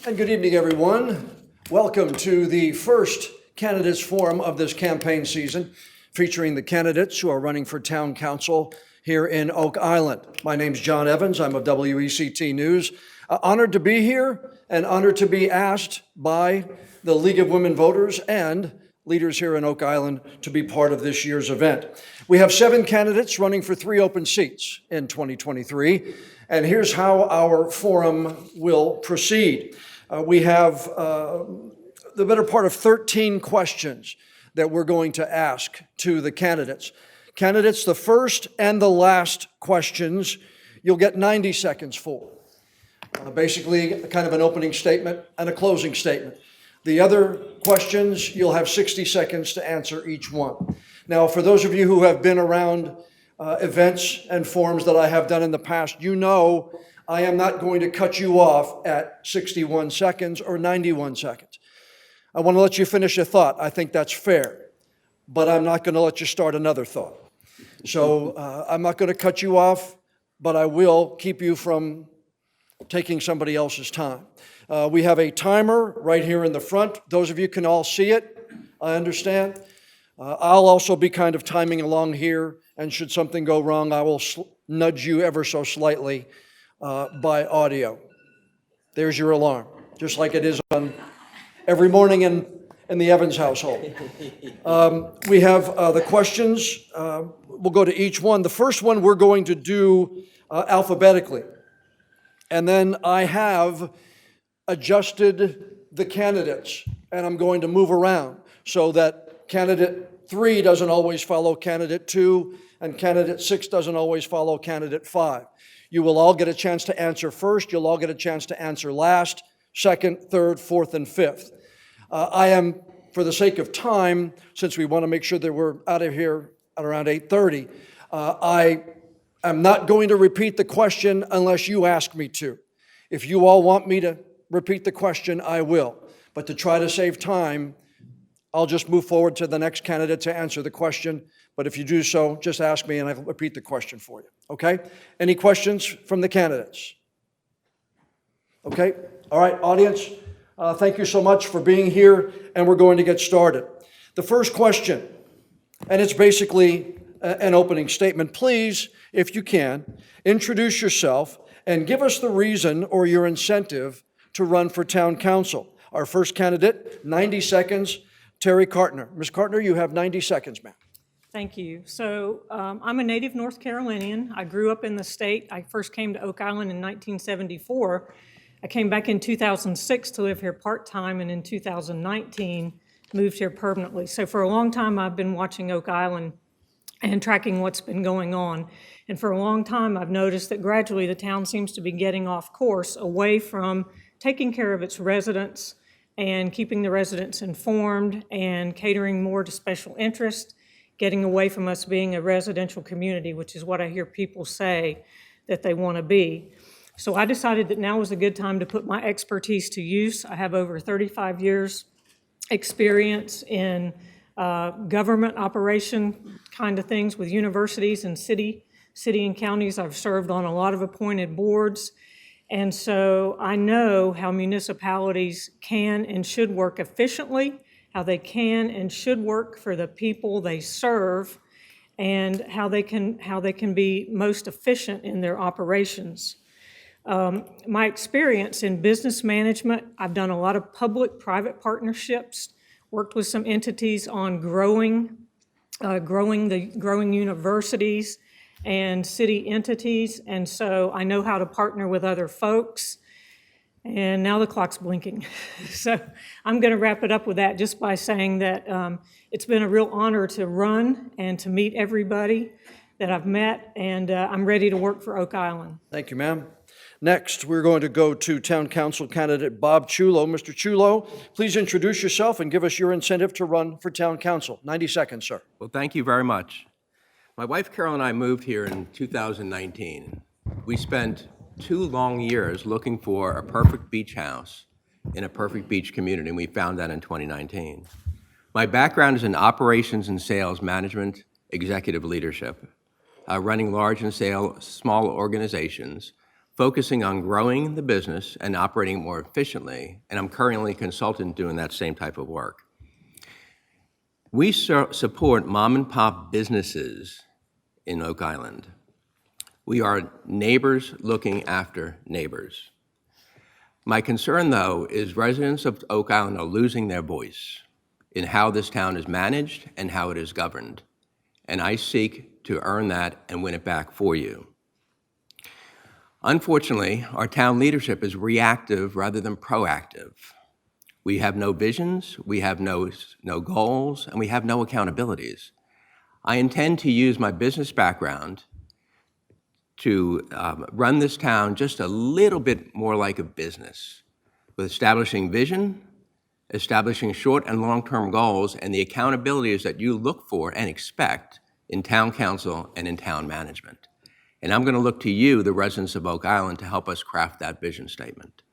And good evening, everyone. Welcome to the first candidates forum of this campaign season, featuring the candidates who are running for town council here in Oak Island. My name's John Evans. I'm of WECT News. Honored to be here and honored to be asked by the League of Women Voters and leaders here in Oak Island to be part of this year's event. We have 7 candidates running for 3 open seats in 2023. And here's how our forum will proceed. We have the better part of 13 questions that we're going to ask to the candidates. Candidates, the first and the last questions, you'll get 90 seconds for. Basically, kind of an opening statement and a closing statement. The other questions, you'll have 60 seconds to answer each one. Now, for those of you who have been around events and forums that I have done in the past, you know I am not going to cut you off at 61 seconds or 91 seconds. I want to let you finish a thought. I think that's fair, but I'm not going to let you start another thought. So I'm not going to cut you off, but I will keep you from taking somebody else's time. We have a timer right here in the front. Those of you can all see it, I understand. I'll also be kind of timing along here, and should something go wrong, I will nudge you ever so slightly by audio. There's your alarm, just like it is on every morning in the Evans household. We have the questions. We'll go to each one. The first one we're going to do alphabetically. And then I have adjusted the candidates, and I'm going to move around so that candidate 3 doesn't always follow candidate 2, and candidate 6 doesn't always follow candidate 5. You will all get a chance to answer first. You'll all get a chance to answer last, second, third, fourth, and fifth. I am, for the sake of time, since we want to make sure that we're out of here at around 8:30, I am not going to repeat the question unless you ask me to. If you all want me to repeat the question, I will. But to try to save time, I'll just move forward to the next candidate to answer the question. But if you do so, just ask me and I'll repeat the question for you. Okay? Any questions from the candidates? Okay? All right, audience, thank you so much for being here, and we're going to get started. The first question, and it's basically an opening statement. Please, if you can, introduce yourself and give us the reason or your incentive to run for town council. Our first candidate, 90 seconds, Terry Cartner. Ms. Cartner, you have 90 seconds, ma'am. Thank you. So I'm a native North Carolinian. I grew up in the state. I first came to Oak Island in 1974. I came back in 2006 to live here part-time, and in 2019 moved here permanently. So for a long time, I've been watching Oak Island and tracking what's been going on. And for a long time, I've noticed that gradually the town seems to be getting off course away from taking care of its residents and keeping the residents informed and catering more to special interest, getting away from us being a residential community, which is what I hear people say that they want to be. So I decided that now was a good time to put my expertise to use. I have over 35 years experience in government operation kind of things with universities and city and counties. I've served on a lot of appointed boards. And so I know how municipalities can and should work efficiently, how they can and should work for the people they serve, and how they can be most efficient in their operations. My experience in business management, I've done a lot of public-private partnerships, worked with some entities on growing universities and city entities, and so I know how to partner with other folks. And now the clock's blinking. So I'm going to wrap it up with that just by saying that it's been a real honor to run and to meet everybody that I've met, and I'm ready to work for Oak Island. Thank you, ma'am. Next, we're going to go to Town Council candidate Bob Chulo. Mr. Chulo, please introduce yourself and give us your incentive to run for Town Council. 90 seconds, sir. Well, thank you very much. My wife Carol and I moved here in 2019. We spent 2 long years looking for a perfect beach house in a perfect beach community, and we found that in 2019. My background is in operations and sales management, executive leadership, running large and small organizations, focusing on growing the business and operating more efficiently, and I'm currently a consultant doing that same type of work. We support mom and pop businesses in Oak Island. We are neighbors looking after neighbors. My concern, though, is residents of Oak Island are losing their voice in how this town is managed and how it is governed, and I seek to earn that and win it back for you. Unfortunately, our town leadership is reactive rather than proactive. We have no visions, we have no goals, and we have no accountabilities. I intend to use my business background to run this town just a little bit more like a business, with establishing vision, establishing short and long-term goals, and the accountabilities that you look for and expect in town council and in town management. And I'm going to look to you, the residents of Oak Island, to help us craft that vision statement.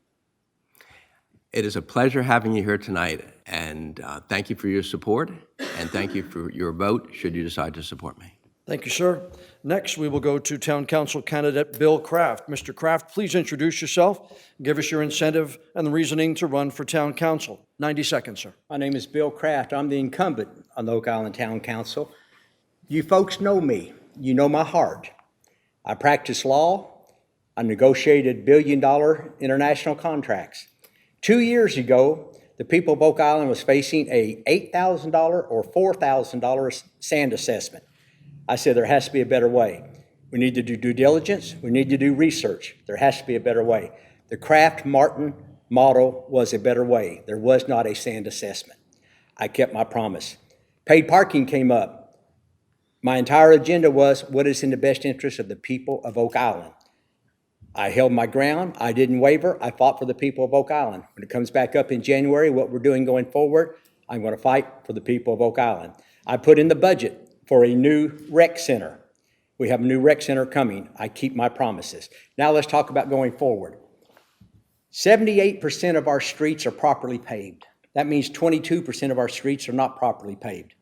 It is a pleasure having you here tonight, and thank you for your support, and thank you for your vote should you decide to support me. Thank you, sir. Next, we will go to Town Council candidate Bill Kraft. Mr. Kraft, please introduce yourself, give us your incentive and the reasoning to run for Town Council. 90 seconds, sir. My name is Bill Kraft. I'm the incumbent on the Oak Island Town Council. You folks know me. You know my heart. I practice law. I negotiated billion-dollar international contracts. 2 years ago, the people of Oak Island was facing a $8,000 or $4,000 sand assessment. I said there has to be a better way. We need to do due diligence. We need to do research. There has to be a better way. The Kraft-Martin model was a better way. There was not a sand assessment. I kept my promise. Paid parking came up. My entire agenda was what is in the best interest of the people of Oak Island. I held my ground. I didn't waver. I fought for the people of Oak Island. When it comes back up in January, what we're doing going forward, I'm going to fight for the people of Oak Island. I put in the budget for a new rec center. We have a new rec center coming. I keep my promises. Now let's talk about going forward. 78% of our streets are properly paved. That means 22% of our streets are not properly paved.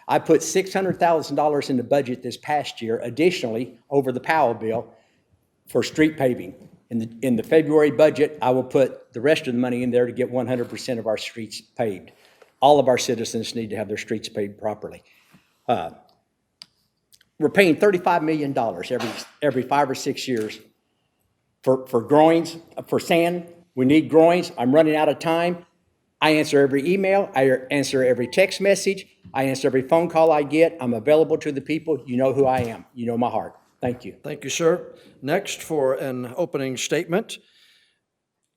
I put $600,000 in the budget this past year, additionally, over the Powell bill, for street paving. In the February budget, I will put the rest of the money in there to get 100% of our streets paved. All of our citizens need to have their streets paved properly. We're paying $35 million every 5 or 6 years for groins, for sand. We need groins. I'm running out of time. I answer every email. I answer every text message. I answer every phone call I get. I'm available to the people. You know who I am. You know my heart. Thank you. Thank you, sir. Next, for an opening statement,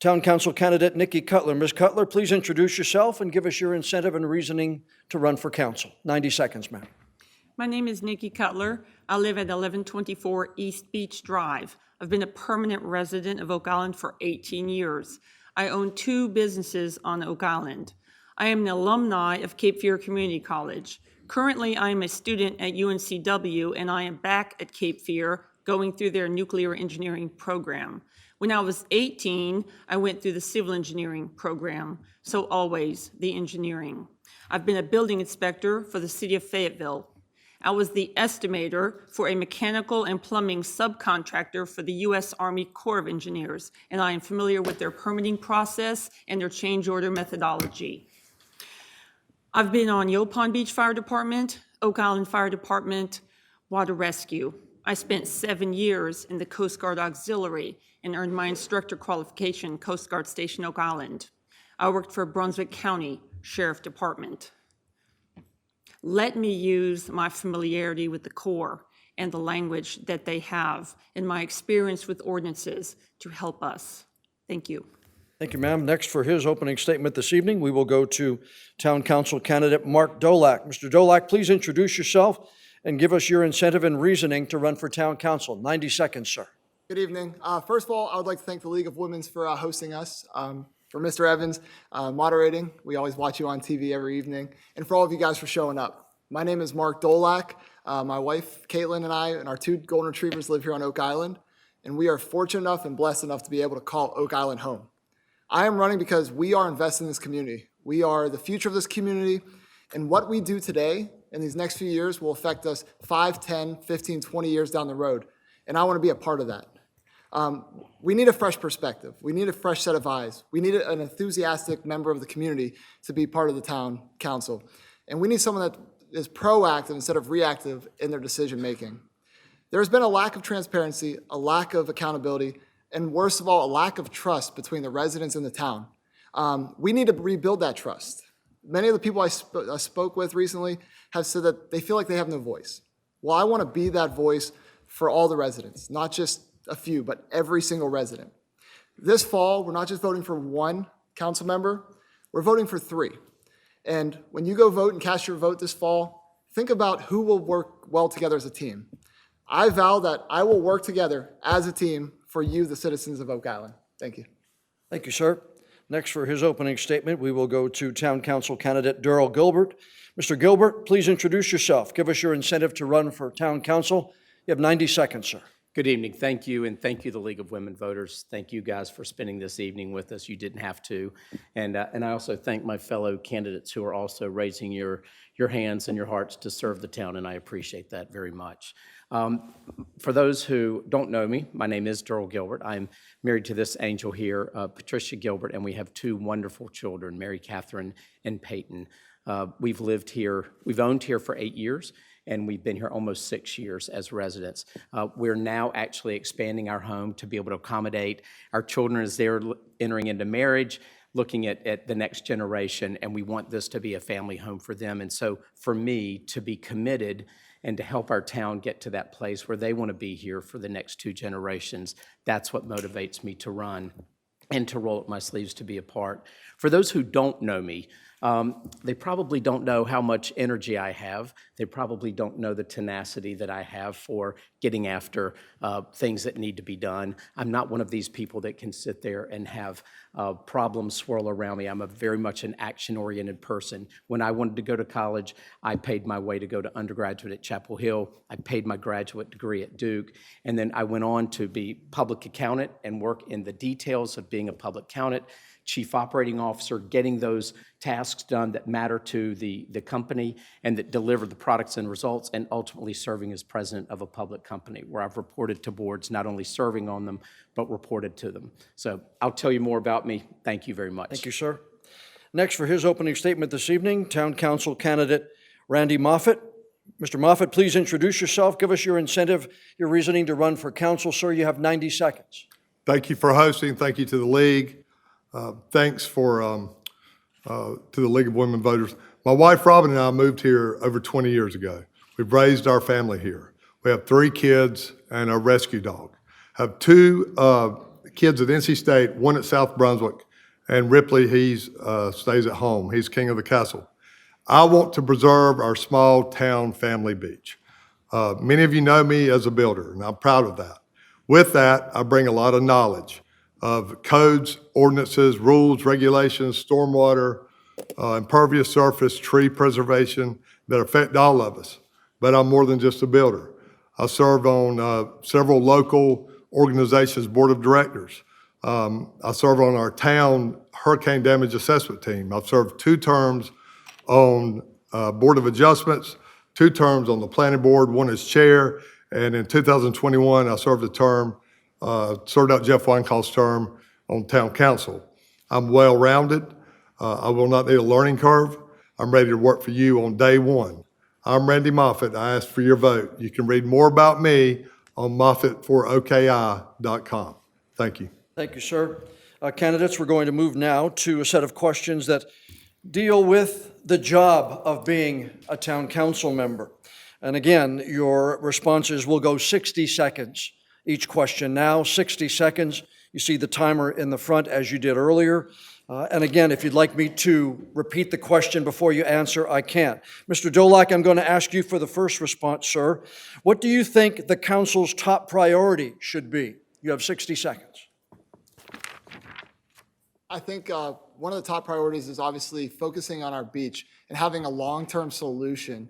Town Council candidate Nikki Cutler. Ms. Cutler, please introduce yourself and give us your incentive and reasoning to run for council. 90 seconds, ma'am. My name is Nikki Cutler. I live at 1124 East Beach Drive. I've been a permanent resident of Oak Island for 18 years. I own 2 businesses on Oak Island. I am an alumni of Cape Fear Community College. Currently, I am a student at UNCW, and I am back at Cape Fear going through their nuclear engineering program. When I was 18, I went through the civil engineering program, so always the engineering. I've been a building inspector for the city of Fayetteville. I was the estimator for a mechanical and plumbing subcontractor for the U.S. Army Corps of Engineers, and I am familiar with their permitting process and their change order methodology. I've been on Yopon Beach Fire Department, Oak Island Fire Department, Water Rescue. I spent 7 years in the Coast Guard Auxiliary and earned my instructor qualification, Coast Guard Station Oak Island. I worked for Brunswick County Sheriff Department. Let me use my familiarity with the Corps and the language that they have and my experience with ordinances to help us. Thank you. Thank you, ma'am. Next, for his opening statement this evening, we will go to Town Council candidate Mark Dolak. Mr. Dolak, please introduce yourself and give us your incentive and reasoning to run for Town Council. 90 seconds, sir. Good evening. First of all, I would like to thank the League of Women's for hosting us, for Mr. Evans moderating. We always watch you on TV every evening, and for all of you guys for showing up. My name is Mark Dolak. My wife, Caitlin, and I and our 2 golden retrievers live here on Oak Island, and we are fortunate enough and blessed enough to be able to call Oak Island home. I am running because we are invested in this community. We are the future of this community, and what we do today in these next few years will affect us 5, 10, 15, 20 years down the road, and I want to be a part of that. We need a fresh perspective. We need a fresh set of eyes. We need an enthusiastic member of the community to be part of the town council. And we need someone that is proactive instead of reactive in their decision-making. There's been a lack of transparency, a lack of accountability, and worst of all, a lack of trust between the residents and the town. We need to rebuild that trust. Many of the people I spoke with recently have said that they feel like they have no voice. Well, I want to be that voice for all the residents, not just a few, but every single resident. This fall, we're not just voting for one council member, we're voting for 3. And when you go vote and cast your vote this fall, think about who will work well together as a team. I vow that I will work together as a team for you, the citizens of Oak Island. Thank you. Thank you, sir. Next, for his opening statement, we will go to Town Council candidate Darrell Gilbert. Mr. Gilbert, please introduce yourself. Give us your incentive to run for Town Council. You have 90 seconds, sir. Good evening. Thank you, and thank you, the League of Women Voters. Thank you guys for spending this evening with us. You didn't have to. And I also thank my fellow candidates who are also raising your hands and your hearts to serve the town, and I appreciate that very much. For those who don't know me, my name is Darrell Gilbert. I'm married to this angel here, Patricia Gilbert, and we have 2 wonderful children, Mary Catherine and Peyton. We've owned here for 8 years, and we've been here almost 6 years as residents. We're now actually expanding our home to be able to accommodate our children as they're entering into marriage, looking at the next generation, and we want this to be a family home for them. And so for me to be committed and to help our town get to that place where they want to be here for the next 2 generations, that's what motivates me to run and to roll up my sleeves to be a part. For those who don't know me, they probably don't know how much energy I have. They probably don't know the tenacity that I have for getting after things that need to be done. I'm not one of these people that can sit there and have problems swirl around me. I'm a very much an action-oriented person. When I wanted to go to college, I paid my way to go to undergraduate at Chapel Hill. I paid my graduate degree at Duke. And then I went on to be public accountant and work in the details of being a public accountant, chief operating officer, getting those tasks done that matter to the company and that deliver the products and results, and ultimately serving as president of a public company where I've reported to boards, not only serving on them, but reported to them. So I'll tell you more about me. Thank you very much. Thank you, sir. Next, for his opening statement this evening, Town Council candidate Randy Moffett. Mr. Moffett, please introduce yourself. Give us your incentive, your reasoning to run for council. Sir, you have 90 seconds. Thank you for hosting. Thank you to the League. Thanks to the League of Women Voters. My wife, Robin, and I moved here over 20 years ago. We've raised our family here. We have 3 kids and a rescue dog. I have 2 kids at NC State, one at South Brunswick, and Ripley, he's stays at home. He's king of the castle. I want to preserve our small town family beach. Many of you know me as a builder, and I'm proud of that. With that, I bring a lot of knowledge of codes, ordinances, rules, regulations, stormwater, impervious surface, tree preservation that affect all of us. But I'm more than just a builder. I served on several local organizations' board of directors. I served on our town hurricane damage assessment team. I've served 2 terms on Board of Adjustments, 2 terms on the planning board, one as chair, and in 2021, I served a term served out Jeff Weinkauf's term on town council. I'm well-rounded. I will not need a learning curve. I'm ready to work for you on day one. I'm Randy Moffett. I ask for your vote. You can read more about me on moffettforoki.com. Thank you. Thank you, sir. Candidates, we're going to move now to a set of questions that deal with the job of being a town council member. And again, your responses will go 60 seconds. Each question now, 60 seconds. You see the timer in the front as you did earlier. And again, if you'd like me to repeat the question before you answer, I can. Mr. Dolak, I'm going to ask you for the first response, sir. What do you think the council's top priority should be? You have 60 seconds. I think one of the top priorities is obviously focusing on our beach and having a long-term solution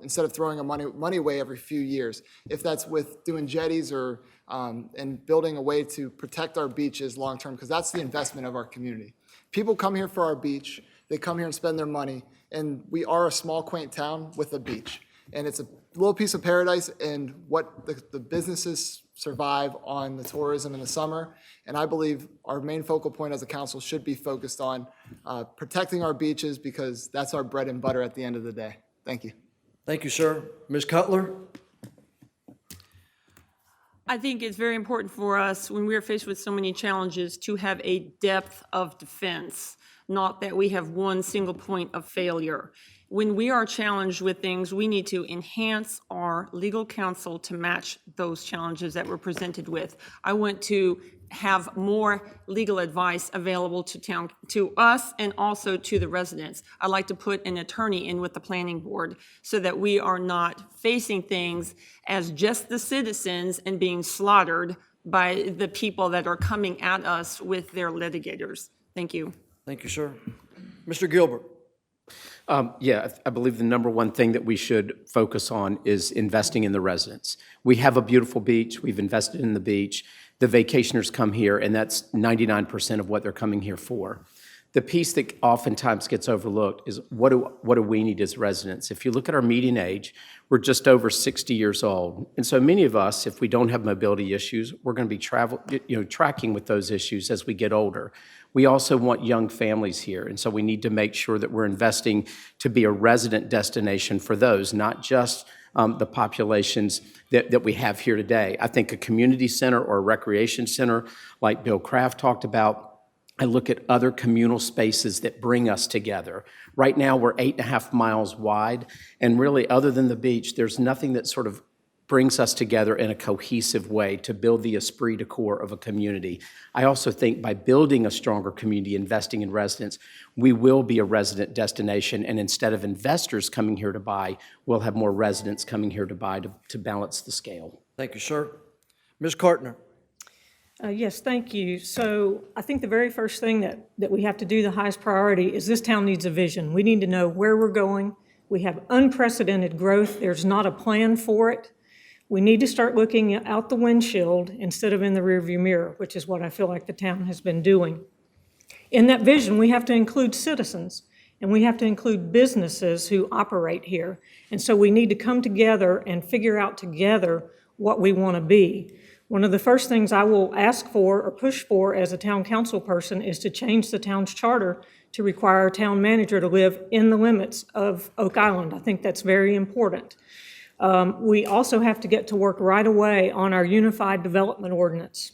instead of throwing money away every few years. If that's with doing jetties or and building a way to protect our beaches long-term, because that's the investment of our community. People come here for our beach. They come here and spend their money, and we are a small, quaint town with a beach. And it's a little piece of paradise and what the businesses survive on the tourism in the summer. And I believe our main focal point as a council should be focused on protecting our beaches because that's our bread and butter at the end of the day. Thank you. Thank you, sir. Ms. Cutler? I think it's very important for us, when we are faced with so many challenges, to have a depth of defense, not that we have one single point of failure. When we are challenged with things, we need to enhance our legal counsel to match those challenges that we're presented with. I want to have more legal advice available to us and also to the residents. I'd like to put an attorney in with the planning board so that we are not facing things as just the citizens and being slaughtered by the people that are coming at us with their litigators. Thank you. Thank you, sir. Mr. Gilbert? Yeah, I believe the number one thing that we should focus on is investing in the residents. We have a beautiful beach. We've invested in the beach. The vacationers come here, and that's 99% of what they're coming here for. The piece that oftentimes gets overlooked is what do we need as residents? If you look at our median age, we're just over 60 years old. And so many of us, if we don't have mobility issues, we're going to be tracking with those issues as we get older. We also want young families here, and so we need to make sure that we're investing to be a resident destination for those, not just the populations that we have here today. I think a community center or a recreation center, like Bill Kraft talked about, I look at other communal spaces that bring us together. Right now, we're 8.5 miles wide, and really, other than the beach, there's nothing that sort of brings us together in a cohesive way to build the esprit de corps of a community. I also think by building a stronger community, investing in residents, we will be a resident destination, and instead of investors coming here to buy, we'll have more residents coming here to buy to balance the scale. Thank you, sir. Ms. Cartner? Yes, thank you. So I think the very first thing that we have to do, the highest priority, is this town needs a vision. We need to know where we're going. We have unprecedented growth. There's not a plan for it. We need to start looking out the windshield instead of in the rearview mirror, which is what I feel like the town has been doing. In that vision, we have to include citizens, and we have to include businesses who operate here. And so we need to come together and figure out together what we want to be. One of the first things I will ask for or push for as a town council person is to change the town's charter to require a town manager to live in the limits of Oak Island. I think that's very important. We also have to get to work right away on our Unified Development Ordinance.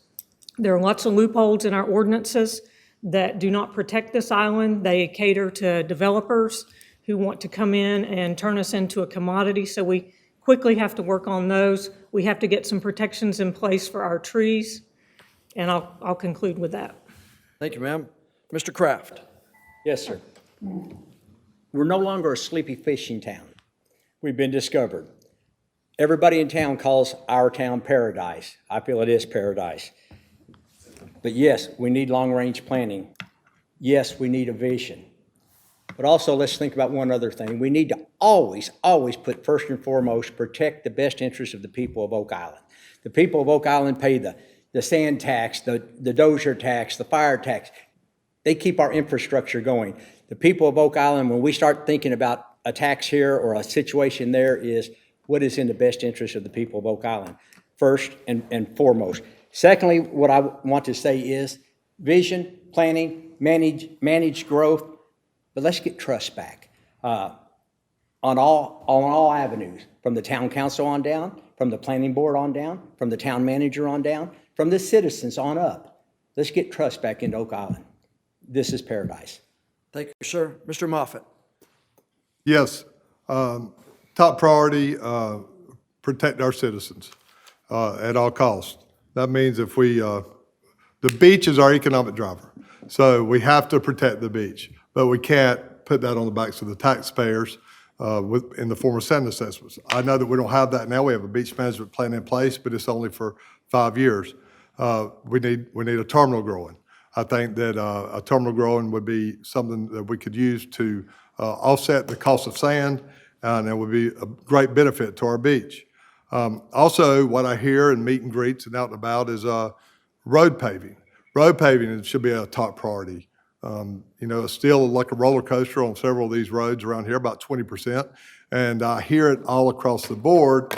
There are lots of loopholes in our ordinances that do not protect this island. They cater to developers who want to come in and turn us into a commodity, so we quickly have to work on those. We have to get some protections in place for our trees, and I'll conclude with that. Thank you, ma'am. Mr. Kraft? Yes, sir. We're no longer a sleepy fishing town. We've been discovered. Everybody in town calls our town paradise. I feel it is paradise. But yes, we need long-range planning. Yes, we need a vision. But also, let's think about one other thing. We need to always put first and foremost, protect the best interests of the people of Oak Island. The people of Oak Island pay the sand tax, the dozier tax, the fire tax. They keep our infrastructure going. The people of Oak Island, when we start thinking about a tax here or a situation there, is what is in the best interest of the people of Oak Island, first and foremost. Secondly, what I want to say is vision, planning, manage growth, but let's get trust back on all avenues, from the town council on down, from the planning board on down, from the town manager on down, from the citizens on up. Let's get trust back into Oak Island. This is paradise. Thank you, sir. Mr. Moffett? Yes, top priority, protect our citizens at all costs. That means if the beach is our economic driver, so we have to protect the beach, but we can't put that on the backs of the taxpayers in the form of sand assessments. I know that we don't have that now. We have a beach management plan in place, but it's only for 5 years. We need a terminal growing. I think that a terminal growing would be something that we could use to offset the cost of sand, and it would be a great benefit to our beach. Also, what I hear in meet and greets and out and about is road paving. Road paving should be a top priority It's still like a roller coaster on several of these roads around here, about 20%. And I hear it all across the board,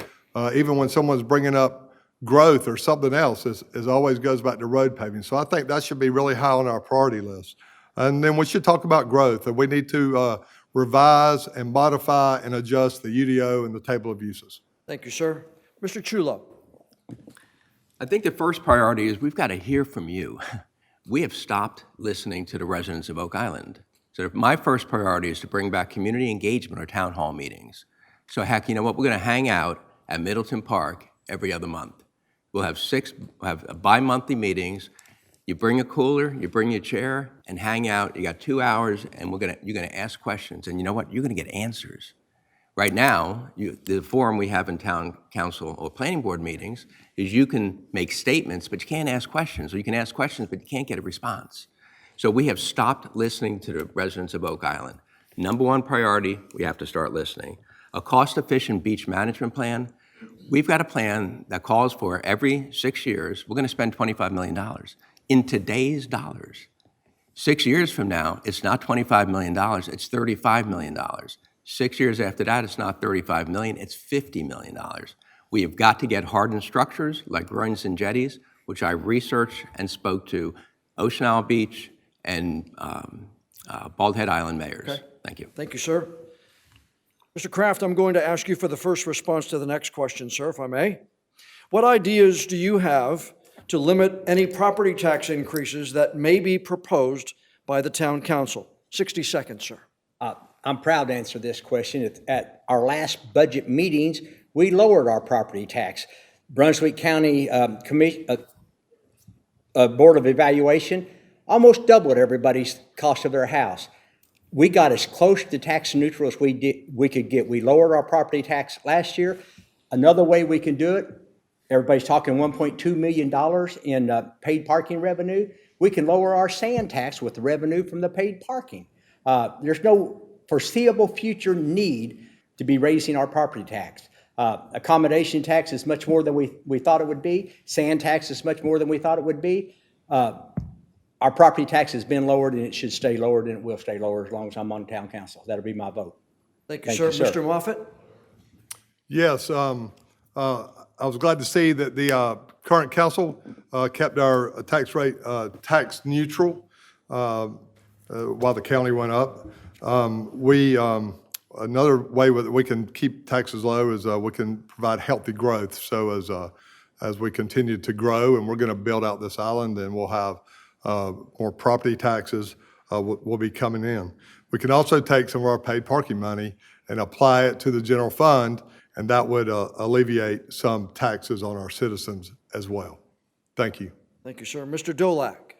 even when someone's bringing up growth or something else, it always goes back to road paving. So I think that should be really high on our priority list. And then we should talk about growth, and we need to revise and modify and adjust the UDO and the table of uses. Thank you, sir. Mr. Chulo. I think the first priority is we've got to hear from you. We have stopped listening to the residents of Oak Island. So my first priority is to bring back community engagement or town hall meetings. So heck, you know what? We're going to hang out at Middleton Park every other month. We'll have bi-monthly meetings. You bring a cooler, you bring your chair, and hang out. You got 2 hours, and you're going to ask questions. And you know what? You're going to get answers. Right now, the forum we have in town council or planning board meetings is you can make statements, but you can't ask questions, or you can ask questions, but you can't get a response. So we have stopped listening to the residents of Oak Island. Number one priority, we have to start listening. A cost-efficient beach management plan. We've got a plan that calls for every 6 years, we're going to spend $25 million. In today's dollars, 6 years from now, it's not $25 million, it's $35 million. 6 years after that, it's not $35 million, it's $50 million. We have got to get hardened structures like groins and jetties, which I researched and spoke to Ocean Isle Beach and Bald Head Island mayors. Okay. Thank you. Thank you, sir. Mr. Kraft, I'm going to ask you for the first response to the next question, sir, if I may. What ideas do you have to limit any property tax increases that may be proposed by the town council? 60 seconds, sir. I'm proud to answer this question. At our last budget meetings, we lowered our property tax. Brunswick County Board of Evaluation almost doubled everybody's cost of their house. We got as close to tax neutral as we could get. We lowered our property tax last year. Another way we can do it, everybody's talking $1.2 million in paid parking revenue. We can lower our sand tax with the revenue from the paid parking. There's no foreseeable future need to be raising our property tax. Accommodation tax is much more than we thought it would be. Sand tax is much more than we thought it would be. Our property tax has been lowered, and it should stay lowered, and it will stay lower as long as I'm on town council. That'll be my vote. Thank you, sir. Mr. Moffett? Yes, I was glad to see that the current council kept our tax rate tax neutral while the county went up. Another way that we can keep taxes low is we can provide healthy growth. So as we continue to grow and we're going to build out this island, then we'll have more property taxes will be coming in. We can also take some of our paid parking money and apply it to the general fund, and that would alleviate some taxes on our citizens as well. Thank you. Thank you, sir. Mr. Dolak?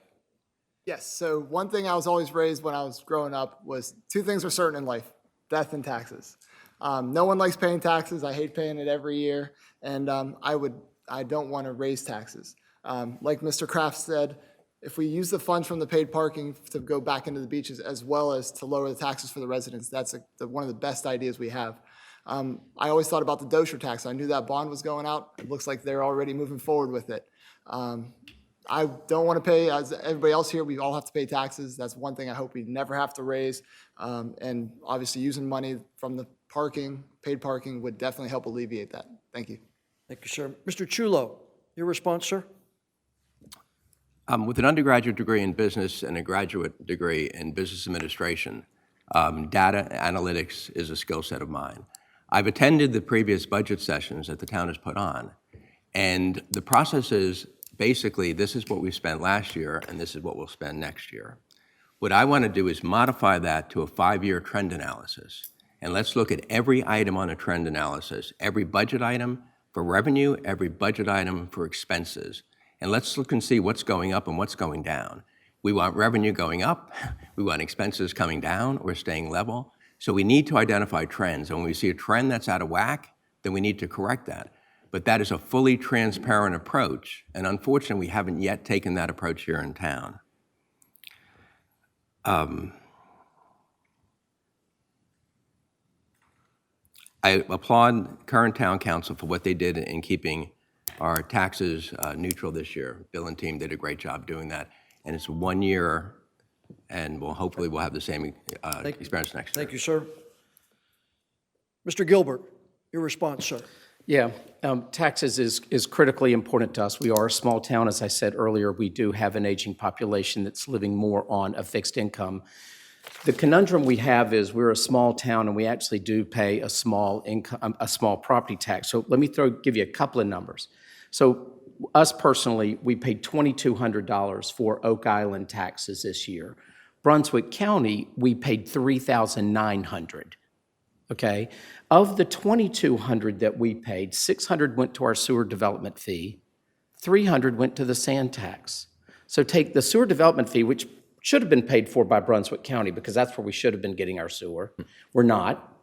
Yes, so one thing I was always raised when I was growing up was two things are certain in life: death and taxes. No one likes paying taxes. I hate paying it every year, and I don't want to raise taxes. Like Mr. Kraft said, if we use the funds from the paid parking to go back into the beaches as well as to lower the taxes for the residents, that's one of the best ideas we have. I always thought about the Dosher tax. I knew that bond was going out. It looks like they're already moving forward with it. I don't want to pay, as everybody else here, we all have to pay taxes. That's one thing I hope we never have to raise. And obviously using money from the parking, paid parking, would definitely help alleviate that. Thank you. Thank you, sir. Mr. Chulo, your response, sir? With an undergraduate degree in business and a graduate degree in business administration, data analytics is a skill set of mine. I've attended the previous budget sessions that the town has put on, and the process is basically this is what we spent last year and this is what we'll spend next year. What I want to do is modify that to a 5-year trend analysis, and let's look at every item on a trend analysis, every budget item for revenue, every budget item for expenses. And let's look and see what's going up and what's going down. We want revenue going up, we want expenses coming down or staying level. So we need to identify trends. And when we see a trend that's out of whack, then we need to correct that. But that is a fully transparent approach. And unfortunately, we haven't yet taken that approach here in town. I applaud current town council for what they did in keeping our taxes neutral this year. Bill and team did a great job doing that. And it's a 1-year and hopefully we'll have the same experience next year. Thank you, sir. Mr. Gilbert, your response, sir. Yeah, taxes is critically important to us. We are a small town, as I said earlier. We do have an aging population that's living more on a fixed income. The conundrum we have is we're a small town and we actually do pay a small income, a small property tax. So let me give you a couple of numbers. So us personally, we paid $2,200 for Oak Island taxes this year. Brunswick County, we paid $3,900. Okay, of the $2,200 that we paid, $600 went to our sewer development fee, $300 went to the sand tax. So take the sewer development fee, which should have been paid for by Brunswick County because that's where we should have been getting our sewer. We're not.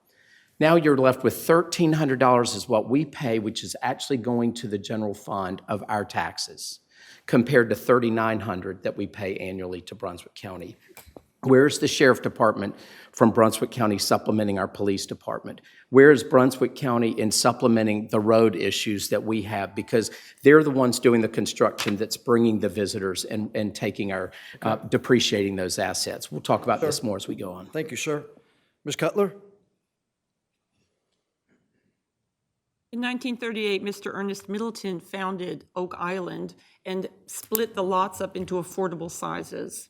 Now you're left with $1,300 is what we pay, which is actually going to the general fund of our taxes, compared to $3,900 that we pay annually to Brunswick County. Where's the sheriff department from Brunswick County supplementing our police department? Where is Brunswick County in supplementing the road issues that we have? Because they're the ones doing the construction that's bringing the visitors and taking our, depreciating those assets. We'll talk about this more as we go on. Thank you, sir. Ms. Cutler? In 1938, Mr. Ernest Middleton founded Oak Island and split the lots up into affordable sizes.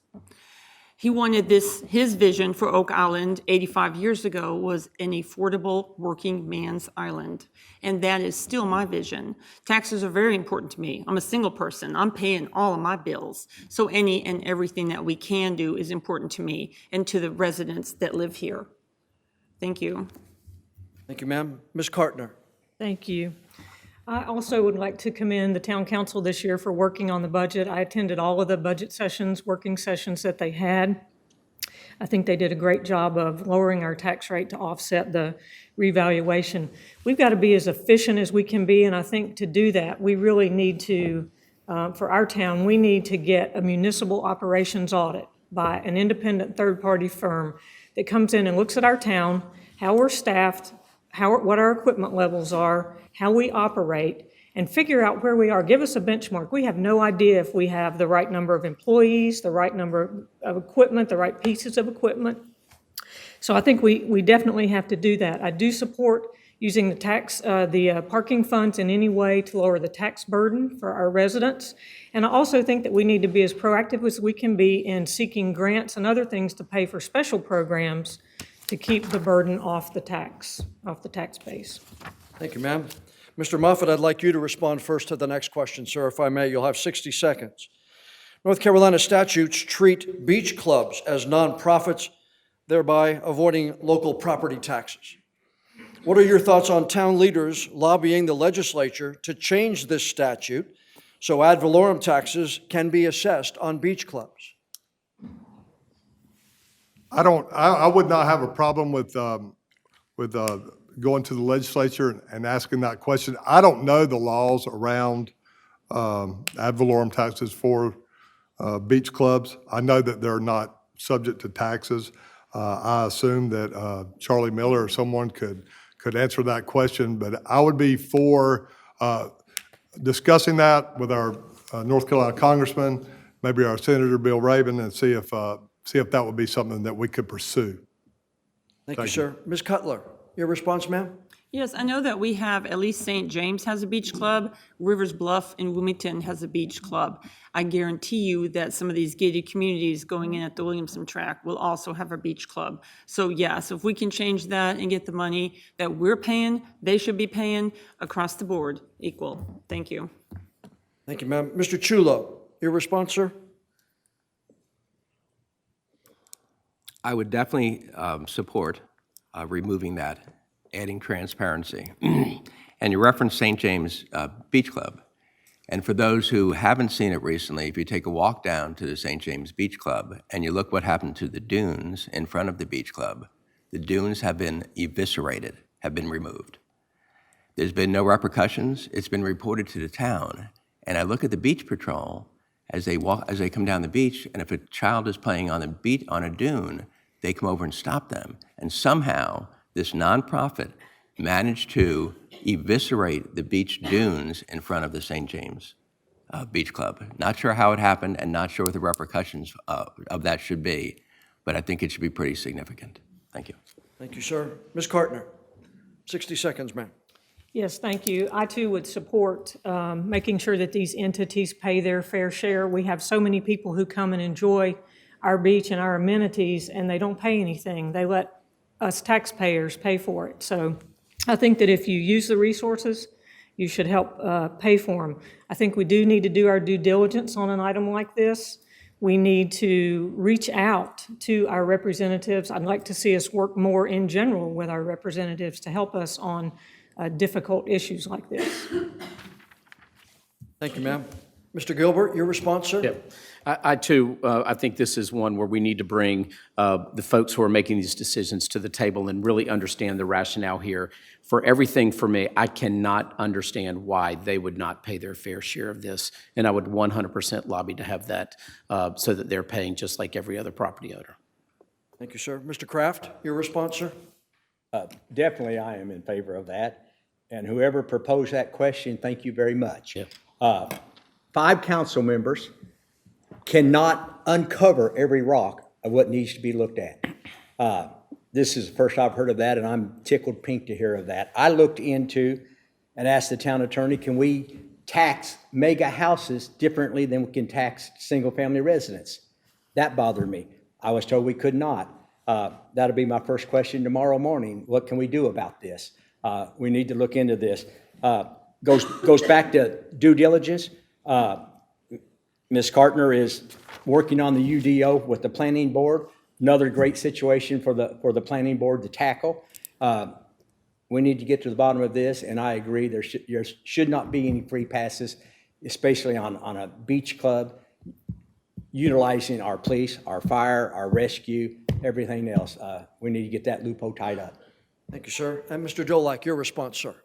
He wanted his vision for Oak Island 85 years ago was an affordable working man's island. And that is still my vision. Taxes are very important to me. I'm a single person. I'm paying all of my bills. So any and everything that we can do is important to me and to the residents that live here. Thank you. Thank you, ma'am. Ms. Cartner? Thank you. I also would like to commend the town council this year for working on the budget. I attended all of the budget sessions, working sessions that they had. I think they did a great job of lowering our tax rate to offset the revaluation. We've got to be as efficient as we can be, and I think to do that, we really need to, for our town, we need to get a municipal operations audit by an independent third-party firm that comes in and looks at our town, how we're staffed, what our equipment levels are, how we operate, and figure out where we are. Give us a benchmark. We have no idea if we have the right number of employees, the right number of equipment, the right pieces of equipment. So I think we definitely have to do that. I do support using the parking funds in any way to lower the tax burden for our residents. And I also think that we need to be as proactive as we can be in seeking grants and other things to pay for special programs to keep the burden off the tax base. Thank you, ma'am. Mr. Moffitt, I'd like you to respond first to the next question, sir, if I may. You'll have 60 seconds. North Carolina statutes treat beach clubs as nonprofits, thereby avoiding local property taxes. What are your thoughts on town leaders lobbying the legislature to change this statute so ad valorem taxes can be assessed on beach clubs? I would not have a problem with going to the legislature and asking that question. I don't know the laws around ad valorem taxes for beach clubs. I know that they're not subject to taxes. I assume that Charlie Miller or someone could answer that question, but I would be for discussing that with our North Carolina congressman, maybe our Senator Bill Rabon, and see if that would be something that we could pursue. Thank you, sir. Ms. Cutler, your response, ma'am? Yes, I know that we have, at least St. James has a beach club, Rivers Bluff and Wilmington has a beach club. I guarantee you that some of these gated communities going in at the Williamson track will also have a beach club. So yes, if we can change that and get the money that we're paying, they should be paying across the board, equal. Thank you. Thank you, ma'am. Mr. Chulo, your response, sir? I would definitely support removing that, adding transparency. And you referenced St. James Beach Club. And for those who haven't seen it recently, if you take a walk down to the St. James Beach Club and you look what happened to the dunes in front of the beach club, the dunes have been eviscerated, have been removed. There's been no repercussions. It's been reported to the town. And I look at the beach patrol as they come down the beach, and if a child is playing on a dune, they come over and stop them. And somehow, this nonprofit managed to eviscerate the beach dunes in front of the St. James beach club. Not sure how it happened and not sure what the repercussions of that should be, but I think it should be pretty significant. Thank you. Thank you, sir. Ms. Kartner, 60 seconds, ma'am. Yes, thank you. I too would support making sure that these entities pay their fair share. We have so many people who come and enjoy our beach and our amenities, and they don't pay anything. They let us taxpayers pay for it. So I think that if you use the resources, you should help pay for them. I think we do need to do our due diligence on an item like this. We need to reach out to our representatives. I'd like to see us work more in general with our representatives to help us on difficult issues like this. Thank you, ma'am. Mr. Gilbert, your response, sir? Yep. I too, I think this is one where we need to bring the folks who are making these decisions to the table and really understand the rationale here. For everything for me, I cannot understand why they would not pay their fair share of this, and I would 100% lobby to have that so that they're paying just like every other property owner. Thank you, sir. Mr. Kraft, your response, sir? Definitely, I am in favor of that. And whoever proposed that question, thank you very much. Yep. 5 council members cannot uncover every rock of what needs to be looked at. This is the first I've heard of that, and I'm tickled pink to hear of that. I looked into and asked the town attorney, can we tax mega houses differently than we can tax single-family residents? That bothered me. I was told we could not. That'll be my first question tomorrow morning. What can we do about this? We need to look into this. Goes back to due diligence. Ms. Kartner is working on the UDO with the planning board. Another great situation for the planning board to tackle. We need to get to the bottom of this, and I agree there should not be any free passes, especially on a beach club, utilizing our police, our fire, our rescue, everything else. We need to get that loophole tied up. Thank you, sir. And Mr. Dolak, your response, sir?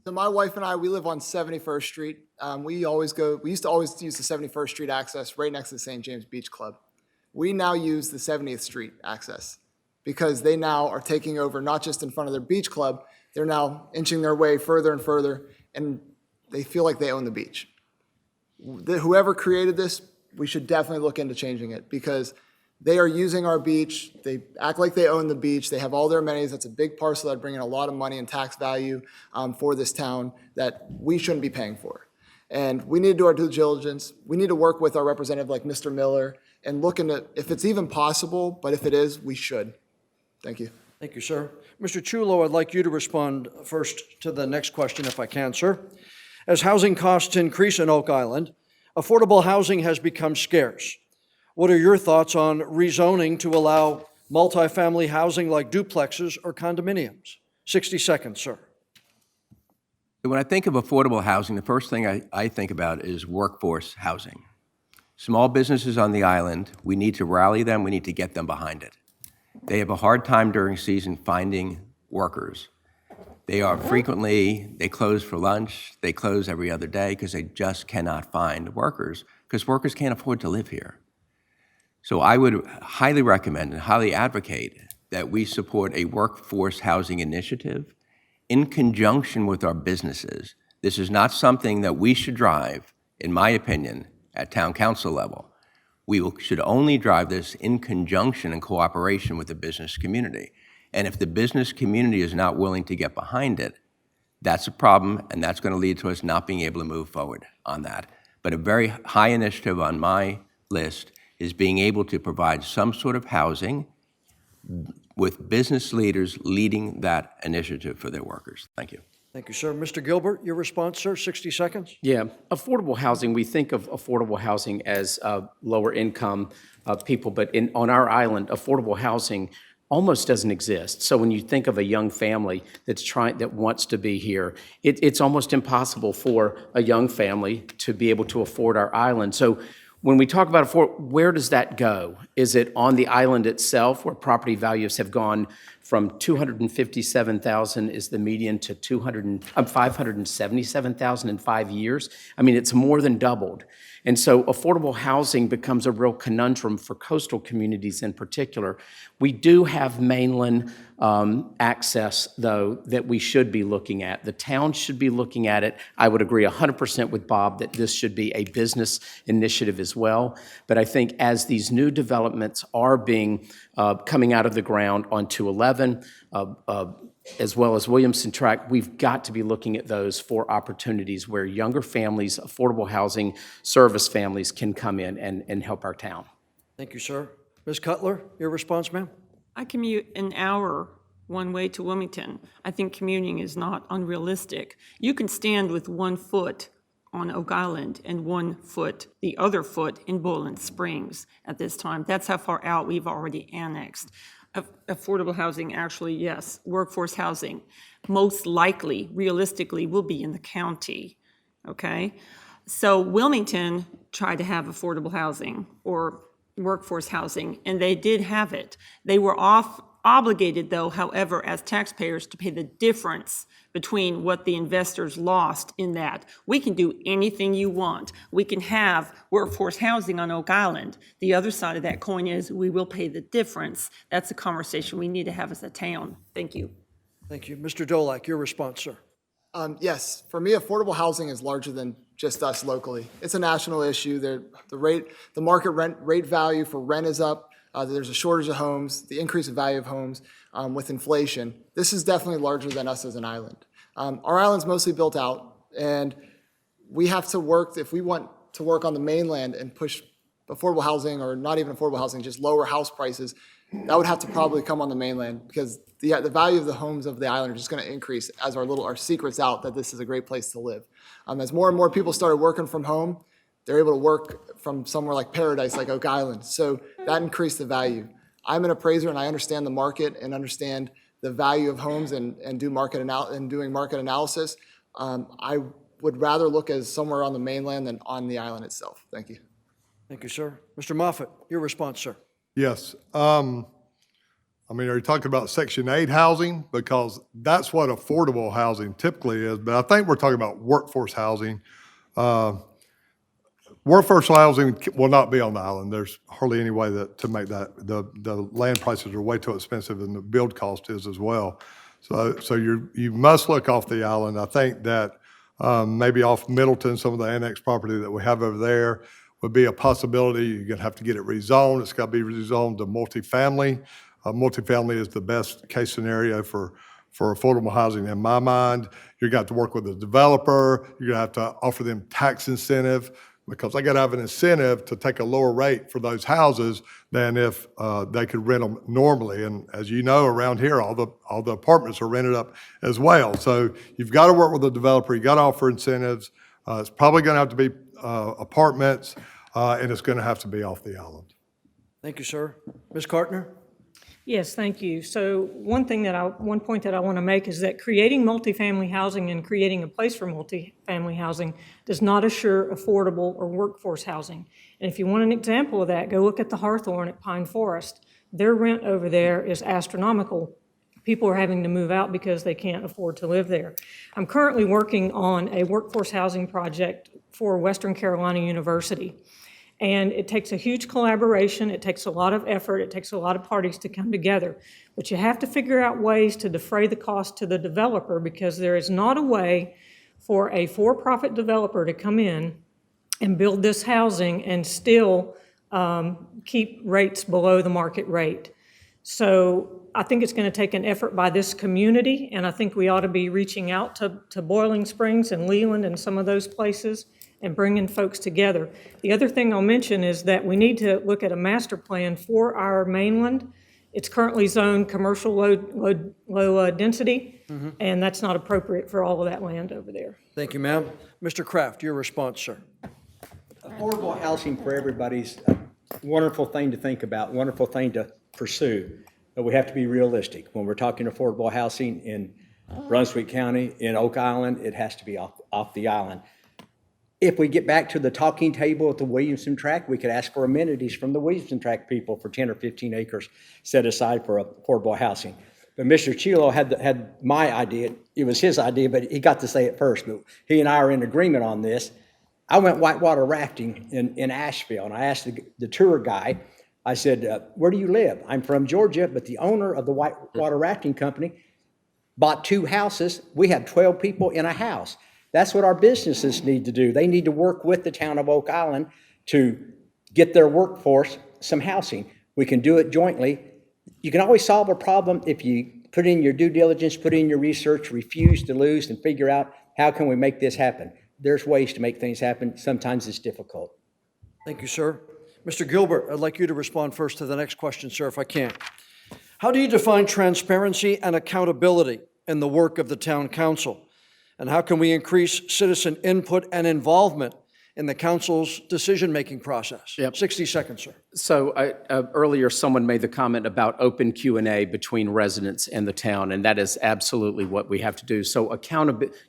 So my wife and I, we live on 71st Street. We used to always use the 71st Street access right next to the St. James Beach Club. We now use the 70th Street access because they now are taking over not just in front of their beach club, they're now inching their way further and further, and they feel like they own the beach. Whoever created this, we should definitely look into changing it because they are using our beach. They act like they own the beach. They have all their amenities. That's a big parcel that bring in a lot of money and tax value for this town that we shouldn't be paying for. And we need to do our due diligence. We need to work with our representative like Mr. Miller and look into if it's even possible, but if it is, we should. Thank you. Thank you, sir. Mr. Chulo, I'd like you to respond first to the next question, if I can, sir. As housing costs increase in Oak Island, affordable housing has become scarce. What are your thoughts on rezoning to allow multifamily housing like duplexes or condominiums? 60 seconds, sir. When I think of affordable housing, the first thing I think about is workforce housing. Small businesses on the island, we need to rally them, we need to get them behind it. They have a hard time during season finding workers. They close for lunch, they close every other day because they just cannot find workers because workers can't afford to live here. So I would highly recommend and highly advocate that we support a workforce housing initiative in conjunction with our businesses. This is not something that we should drive, in my opinion, at town council level. We should only drive this in conjunction and cooperation with the business community. And if the business community is not willing to get behind it, that's a problem, and that's going to lead to us not being able to move forward on that. But a very high initiative on my list is being able to provide some sort of housing with business leaders leading that initiative for their workers. Thank you. Thank you, sir. Mr. Gilbert, your response, sir, 60 seconds. Yeah, affordable housing, we think of affordable housing as lower income people, but on our island, affordable housing almost doesn't exist. So when you think of a young family that wants to be here, it's almost impossible for a young family to be able to afford our island. So when we talk about where does that go? Is it on the island itself where property values have gone from 257,000 is the median to 577,000 in 5 years. I mean, it's more than doubled. And so affordable housing becomes a real conundrum for coastal communities in particular. We do have mainland access, though, that we should be looking at. The town should be looking at it. I would agree 100% with Bob that this should be a business initiative as well. But I think as these new developments are being coming out of the ground on 211, as well as Williamson Tract, we've got to be looking at those for opportunities where younger families, affordable housing, service families can come in and help our town. Thank you, sir. Ms. Cutler, your response, ma'am? I commute an hour one way to Wilmington. I think commuting is not unrealistic. You can stand with 1 foot on Oak Island and 1 foot, the other foot, in Boiling Springs at this time. That's how far out we've already annexed. Affordable housing, actually, yes. Workforce housing, most likely, realistically, will be in the county, okay? So Wilmington tried to have affordable housing or workforce housing, and they did have it. They were obligated, though, however, as taxpayers to pay the difference between what the investors lost in that. We can do anything you want. We can have workforce housing on Oak Island. The other side of that coin is we will pay the difference. That's a conversation we need to have as a town. Thank you. Thank you. Mr. Dolak, your response, sir. Yes, for me, affordable housing is larger than just us locally. It's a national issue. The market rate value for rent is up. There's a shortage of homes, the increase of value of homes with inflation. This is definitely larger than us as an island. Our island's mostly built out, and we have to work, if we want to work on the mainland and push affordable housing, or not even affordable housing, just lower house prices, that would have to probably come on the mainland, because the value of the homes of the island are just going to increase as our secret's out that this is a great place to live. As more and more people started working from home, they're able to work from somewhere like paradise, like Oak Island. So that increased the value. I'm an appraiser, and I understand the market and understand the value of homes and doing market analysis. I would rather look as somewhere on the mainland than on the island itself. Thank you. Thank you, sir. Mr. Moffett, your response, sir. Yes. I mean, are you talking about Section 8 housing? Because that's what affordable housing typically is, but I think we're talking about workforce housing. Workforce housing will not be on the island. There's hardly any way to make that. The land prices are way too expensive, and the build cost is as well. So you must look off the island. I think that maybe off Middleton, some of the annex property that we have over there would be a possibility. You're going to have to get it rezoned. It's got to be rezoned to multifamily. Multifamily is the best case scenario for affordable housing in my mind. You're going to have to work with a developer. You're going to have to offer them tax incentive, because they got to have an incentive to take a lower rate for those houses than if they could rent them normally. And as you know, around here, all the apartments are rented up as well. So you've got to work with the developer. You got to offer incentives. It's probably going to have to be apartments, and it's going to have to be off the island. Thank you, sir. Ms. Cartner? Yes, thank you. So one point that I want to make is that creating multifamily housing and creating a place for multifamily housing does not assure affordable or workforce housing. And if you want an example of that, go look at the Hawthorne at Pine Forest. Their rent over there is astronomical. People are having to move out because they can't afford to live there. I'm currently working on a workforce housing project for Western Carolina University. And it takes a huge collaboration, it takes a lot of effort, it takes a lot of parties to come together. But you have to figure out ways to defray the cost to the developer, because there is not a way for a for-profit developer to come in and build this housing and still keep rates below the market rate. So I think it's going to take an effort by this community, and I think we ought to be reaching out to Boiling Springs and Leland and some of those places and bringing folks together. The other thing I'll mention is that we need to look at a master plan for our mainland. It's currently zoned commercial low density, and that's not appropriate for all of that land over there. Thank you, ma'am. Mr. Kraft, your response, sir. Affordable housing for everybody's a wonderful thing to think about, wonderful thing to pursue, but we have to be realistic. When we're talking affordable housing in Brunswick County, in Oak Island, it has to be off the island. If we get back to the talking table at the Williamson Tract, we could ask for amenities from the Williamson Tract people for 10 or 15 acres set aside for affordable housing. But Mr. Chilo had my idea. It was his idea, but he got to say it first. But he and I are in agreement on this. I went whitewater rafting in Asheville, and I asked the tour guy, I said, where do you live? I'm from Georgia, but the owner of the whitewater rafting company bought 2 houses. We have 12 people in a house. That's what our businesses need to do. They need to work with the town of Oak Island to get their workforce some housing. We can do it jointly. You can always solve a problem if you put in your due diligence, put in your research, refuse to lose, and figure out how can we make this happen. There's ways to make things happen. Sometimes it's difficult. Thank you, sir. Mr. Gilbert, I'd like you to respond first to the next question, sir, if I can. How do you define transparency and accountability in the work of the town council? And how can we increase citizen input and involvement in the council's decision-making process? Yep. 60 seconds, sir. So earlier, someone made the comment about open Q&A between residents and the town, and that is absolutely what we have to do. So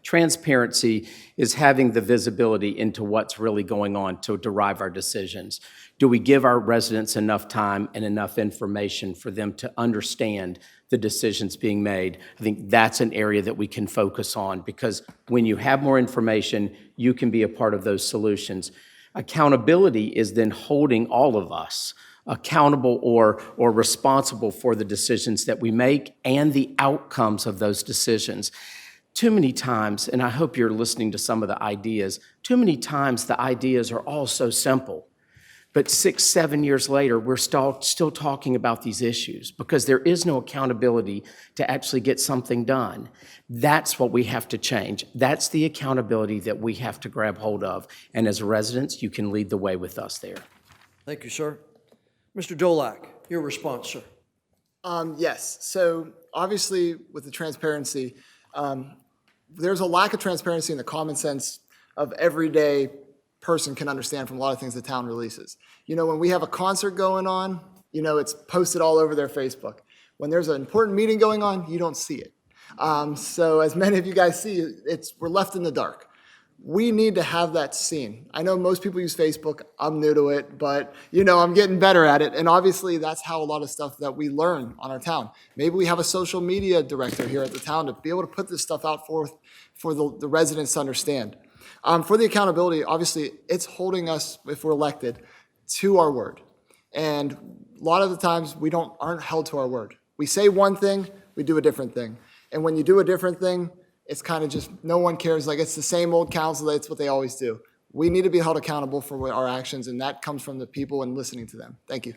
transparency is having the visibility into what's really going on to derive our decisions. Do we give our residents enough time and enough information for them to understand the decisions being made? I think that's an area that we can focus on, because when you have more information, you can be a part of those solutions. Accountability is then holding all of us accountable or responsible for the decisions that we make and the outcomes of those decisions. Too many times, and I hope you're listening to some of the ideas, too many times the ideas are all so simple. But 6, 7 years later, we're still talking about these issues because there is no accountability to actually get something done. That's what we have to change. That's the accountability that we have to grab hold of. And as residents, you can lead the way with us there. Thank you, sir. Mr. Dolak, your response, sir. Yes. So obviously, with the transparency, there's a lack of transparency in the common sense of everyday person can understand from a lot of things the town releases. You know, when we have a concert going on, you know, it's posted all over their Facebook. When there's an important meeting going on, you don't see it. So as many of you guys see, we're left in the dark. We need to have that seen. I know most people use Facebook. I'm new to it, but you know, I'm getting better at it. And obviously that's how a lot of stuff that we learn on our town. Maybe we have a social media director here at the town to be able to put this stuff out for the residents to understand. For the accountability, obviously, it's holding us, if we're elected, to our word. And a lot of the times, we aren't held to our word. We say one thing, we do a different thing. And when you do a different thing, it's kind of just, no one cares. Like, it's the same old council, that's what they always do. We need to be held accountable for our actions, and that comes from the people and listening to them. Thank you.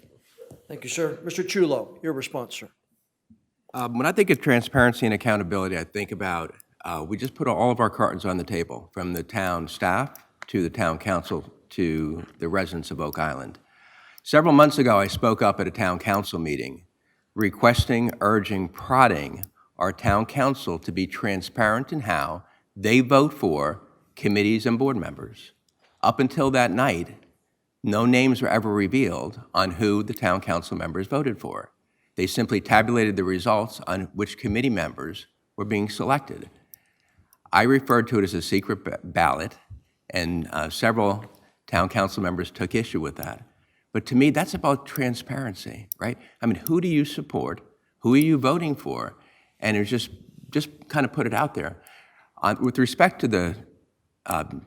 Thank you, sir. Mr. Chulo, your response, sir. When I think of transparency and accountability, I think about we just put all of our cards on the table, from the town staff to the town council to the residents of Oak Island. Several months ago, I spoke up at a town council meeting requesting, urging, prodding our town council to be transparent in how they vote for committees and board members. Up until that night, no names were ever revealed on who the town council members voted for. They simply tabulated the results on which committee members were being selected. I referred to it as a secret ballot, and several town council members took issue with that. But to me, that's about transparency, right? I mean, who do you support? Who are you voting for? And it's just kind of put it out there. With respect to the hotel,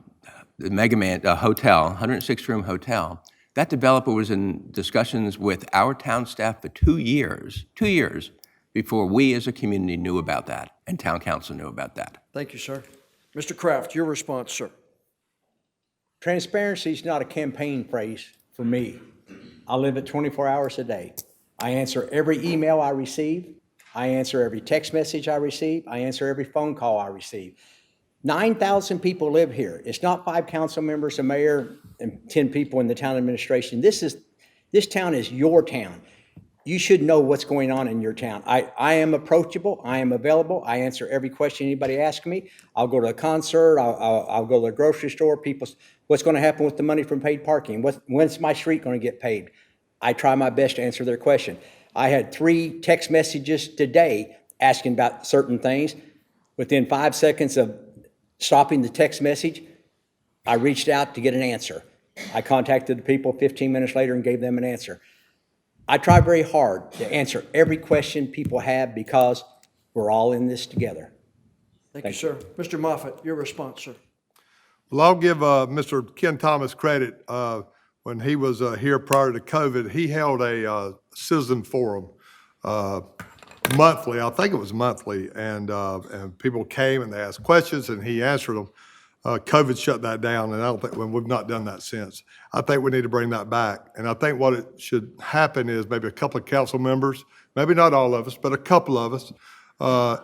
106-room hotel, that developer was in discussions with our town staff for 2 years, before we as a community knew about that and town council knew about that. Thank you, sir. Mr. Kraft, your response, sir. Transparency is not a campaign phrase for me. I live it 24 hours a day. I answer every email I receive. I answer every text message I receive. I answer every phone call I receive. 9,000 people live here. It's not 5 council members, a mayor, and 10 people in the town administration. This town is your town. You should know what's going on in your town. I am approachable. I am available. I answer every question anybody asks me. I'll go to a concert. I'll go to the grocery store. What's going to happen with the money from paid parking? When's my street going to get paved? I try my best to answer their question. I had 3 text messages today asking about certain things. Within 5 seconds of stopping the text message, I reached out to get an answer. I contacted the people 15 minutes later and gave them an answer. I try very hard to answer every question people have because We're all in this together. Thank you, sir. Mr. Moffett, your response, sir. Well, I'll give Mr. Ken Thomas credit. When he was here prior to COVID, he held a citizen forum monthly. I think it was monthly, and people came and they asked questions, and he answered them. COVID shut that down, and I don't think we've not done that since. I think we need to bring that back, and I think what it should happen is maybe a couple of council members, maybe not all of us, but a couple of us,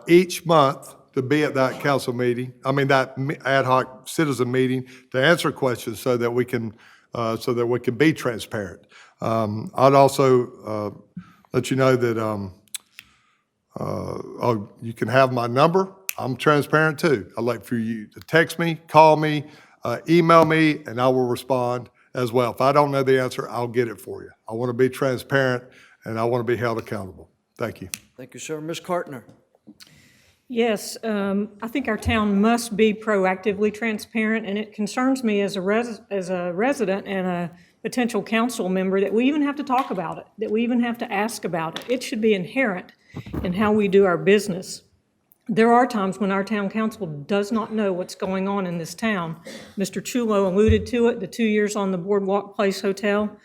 each month to be at that council meeting. I mean that ad hoc citizen meeting to answer questions so that we can be transparent. I'd also let you know that you can have my number. I'm transparent too. I'd like for you to text me, call me, email me, and I will respond as well. If I don't know the answer, I'll get it for you. I want to be transparent, and I want to be held accountable. Thank you. Thank you, sir. Ms. Cartner. Yes, I think our town must be proactively transparent, and it concerns me as a resident and a potential council member that we even have to talk about it, that we even have to ask about it. It should be inherent in how we do our business. There are times when our town council does not know what's going on in this town. Mr. Chulo alluded to it, the 2 years on the Boardwalk Place Hotel.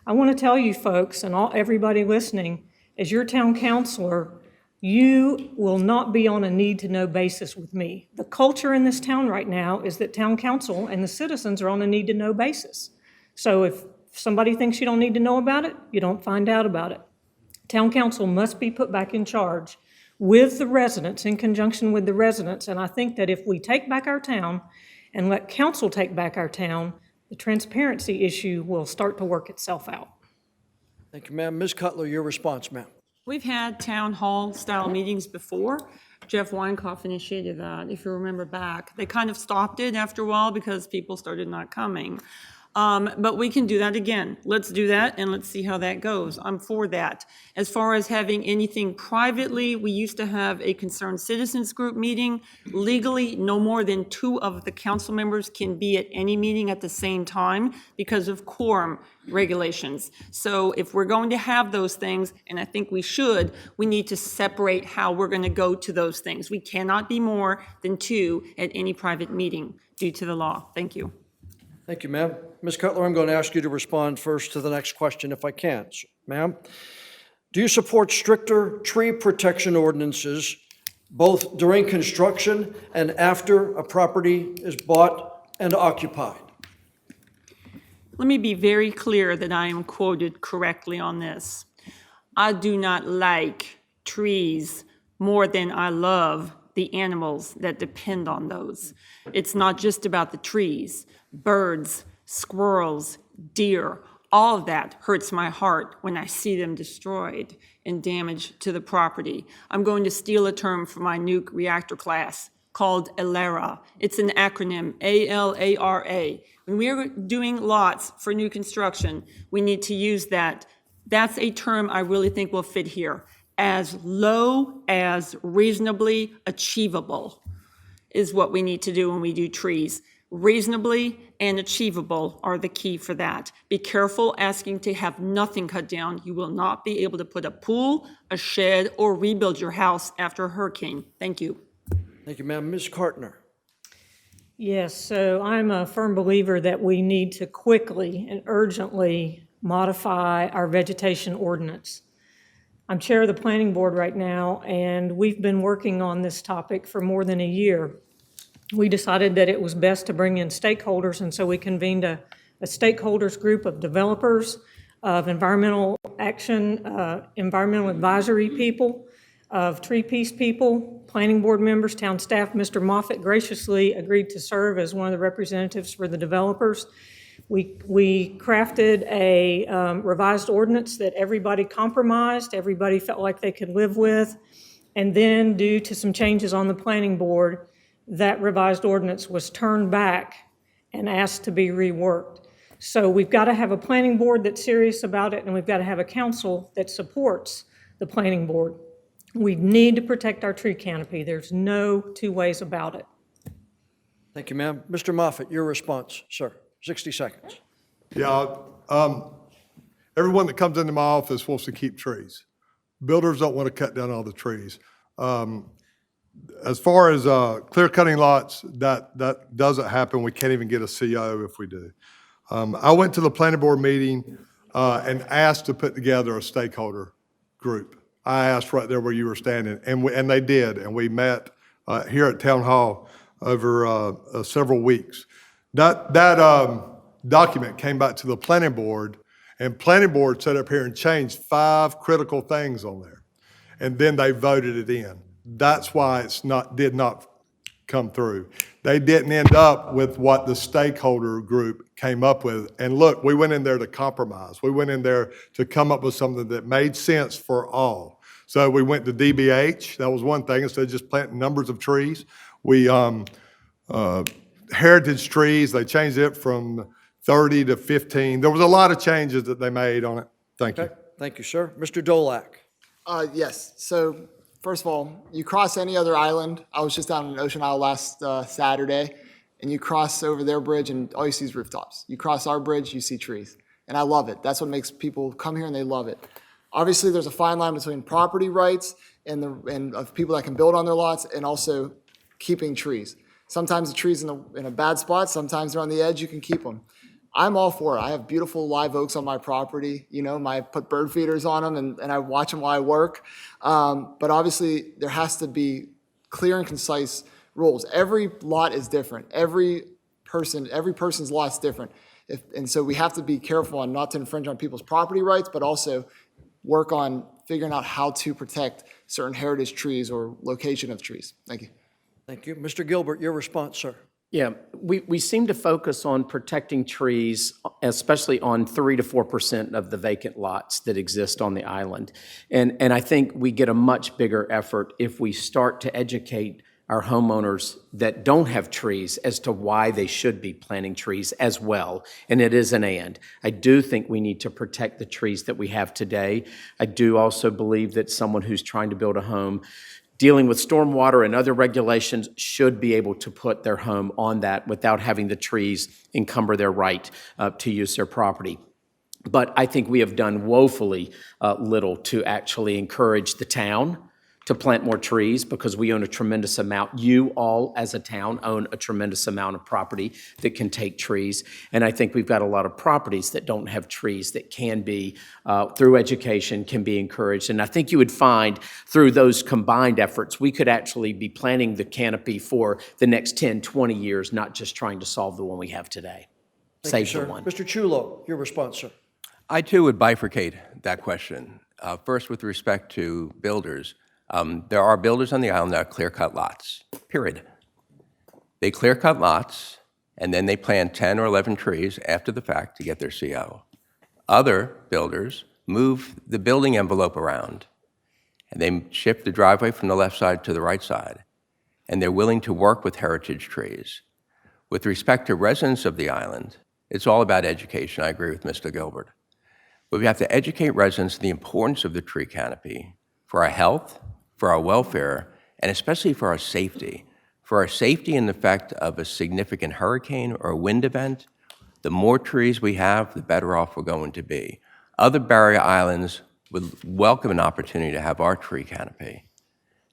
I want to tell you folks and everybody listening, as your town councilor, you will not be on a need-to-know basis with me. The culture in this town right now is that town council and the citizens are on a need-to-know basis. So if somebody thinks you don't need to know about it, you don't find out about it. Town council must be put back in charge with the residents, in conjunction with the residents. And I think that if we take back our town and let council take back our town, the transparency issue will start to work itself out. Thank you, ma'am. Ms. Cutler, your response, ma'am. We've had town hall style meetings before. Jeff Weinkoff initiated that, if you remember back. They kind of stopped it after a while because people started not coming. But we can do that again. Let's do that and let's see how that goes. I'm for that. As far as having anything privately, we used to have a concerned citizens group meeting. Legally, no more than 2 of the council members can be at any meeting at the same time because of quorum regulations. So if we're going to have those things, and I think we should, we need to separate how we're going to go to those things. We cannot be more than 2 at any private meeting due to the law. Thank you. Thank you, ma'am. Ms. Cutler, I'm going to ask you to respond first to the next question if I can. Ma'am, do you support stricter tree protection ordinances both during construction and after a property is bought and occupied? Let me be very clear that I am quoted correctly on this. I do not like trees more than I love the animals that depend on those. It's not just about the trees. Birds, squirrels, deer, all of that hurts my heart when I see them destroyed and damage to the property. I'm going to steal a term from my nuke reactor class called ALARA. It's an acronym, A-L-A-R-A. When we're doing lots for new construction, we need to use that. That's a term I really think will fit here. As low as reasonably achievable is what we need to do when we do trees. Reasonably and achievable are the key for that. Be careful asking to have nothing cut down. You will not be able to put a pool, a shed, or rebuild your house after a hurricane. Thank you. Thank you, ma'am. Ms. Cartner. Yes, so I'm a firm believer that we need to quickly and urgently modify our vegetation ordinance. I'm chair of the planning board right now, and we've been working on this topic for more than a year. We decided that it was best to bring in stakeholders, and so we convened a stakeholders group of developers, of environmental action, environmental advisory people, of tree peace people, planning board members, town staff. Mr. Moffett graciously agreed to serve as one of the representatives for the developers. We crafted a revised ordinance that everybody compromised, everybody felt like they could live with, and then due to some changes on the planning board, that revised ordinance was turned back and asked to be reworked. So we've got to have a planning board that's serious about it, and we've got to have a council that supports the planning board. We need to protect our tree canopy. There's no 2 ways about it. Thank you, ma'am. Mr. Moffett, your response, sir. 60 seconds. Yeah, everyone that comes into my office wants to keep trees. Builders don't want to cut down all the trees. As far as clear cutting lots, that doesn't happen. We can't even get a CO if we do. I went to the planning board meeting and asked to put together a stakeholder group. I asked right there where you were standing, and they did, and we met here at Town Hall over several weeks. That document came back to the planning board, and planning board sat up here and changed 5 critical things on there, and then they voted it in. That's why did not come through. They didn't end up with what the stakeholder group came up with. And look, we went in there to compromise. We went in there to come up with something that made sense for all. So we went to DBH. That was one thing. Instead of just planting numbers of trees, we heritage trees. They changed it from 30 to 15. There was a lot of changes that they made on it. Thank you. Okay, thank you, sir. Mr. Dolak. Yes, so first of all, you cross any other island. I was just down in Ocean Isle last Saturday, and you cross over their bridge and all you see is rooftops. You cross our bridge, you see trees. And I love it. That's what makes people come here and they love it. Obviously, there's a fine line between property rights and of people that can build on their lots and also keeping trees. Sometimes the trees in a bad spot, sometimes they're on the edge, you can keep them. I'm all for it. I have beautiful live oaks on my property. You know, I put bird feeders on them and I watch them while I work. But obviously, there has to be clear and concise rules. Every lot is different. Every person's lot is different. And so we have to be careful on not to infringe on people's property rights, but also work on figuring out how to protect certain heritage trees or location of trees. Thank you. Thank you. Mr. Gilbert, your response, sir. Yeah, we seem to focus on protecting trees, especially on 3 to 4% of the vacant lots that exist on the island. And I think we get a much bigger effort if we start to educate our homeowners that don't have trees as to why they should be planting trees as well. And it is an and. I do think we need to protect the trees that we have today. I do also believe that someone who's trying to build a home dealing with stormwater and other regulations should be able to put their home on that without having the trees encumber their right to use their property. But I think we have done woefully little to actually encourage the town to plant more trees because we own a tremendous amount. You all, as a town, own a tremendous amount of property that can take trees. And I think we've got a lot of properties that don't have trees that can be, through education, can be encouraged. And I think you would find through those combined efforts, we could actually be planting the canopy for the next 10, 20 years, not just trying to solve the one we have today. Thank Save you, the sir. one. Mr. Chulo, your response, sir. I too would bifurcate that question. First, with respect to builders, there are builders on the island that are clear-cut lots, period. They clear-cut lots, and then they plant 10 or 11 trees after the fact to get their CO. Other builders move the building envelope around, and they shift the driveway from the left side to the right side, and they're willing to work with heritage trees. With respect to residents of the island, it's all about education. I agree with Mr. Gilbert. But we have to educate residents the importance of the tree canopy for our health, for our welfare, and especially for our safety. For our safety in the effect of a significant hurricane or a wind event, the more trees we have, the better off we're going to be. Other barrier islands would welcome an opportunity to have our tree canopy,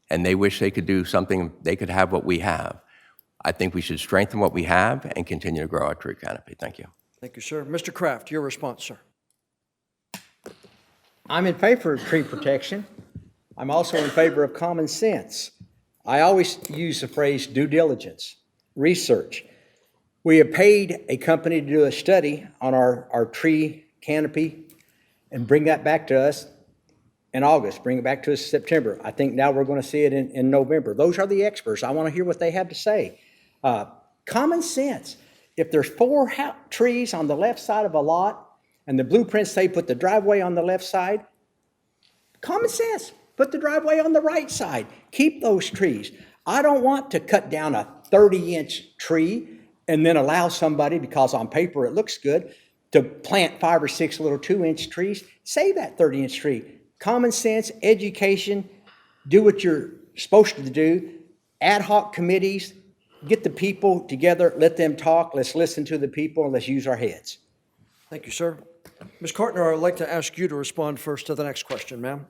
and they wish they could do something, they could have what we have. I think we should strengthen what we have and continue to grow our tree canopy. Thank you. Thank you, sir. Mr. Kraft, your response, sir. I'm in favor of tree protection. I'm also in favor of common sense. I always use the phrase due diligence, research. We have paid a company to do a study on our tree canopy and bring that back to us in August, bring it back to us in September. I think now we're going to see it in November. Those are the experts. I want to hear what they have to say. Common sense. If there's 4 trees on the left side of a lot and the blueprints say put the driveway on the left side, common sense. Put the driveway on the right side. Keep those trees. I don't want to cut down a 30-inch tree and then allow somebody, because on paper it looks good, to plant 5 or 6 little 2-inch trees. Save that 30-inch tree. Common sense, education, do what you're supposed to do. Ad hoc committees, get the people together, let them talk, let's listen to the people, and let's use our heads. Thank you, sir. Ms. Cartner, I would like to ask you to respond first to the next question, ma'am.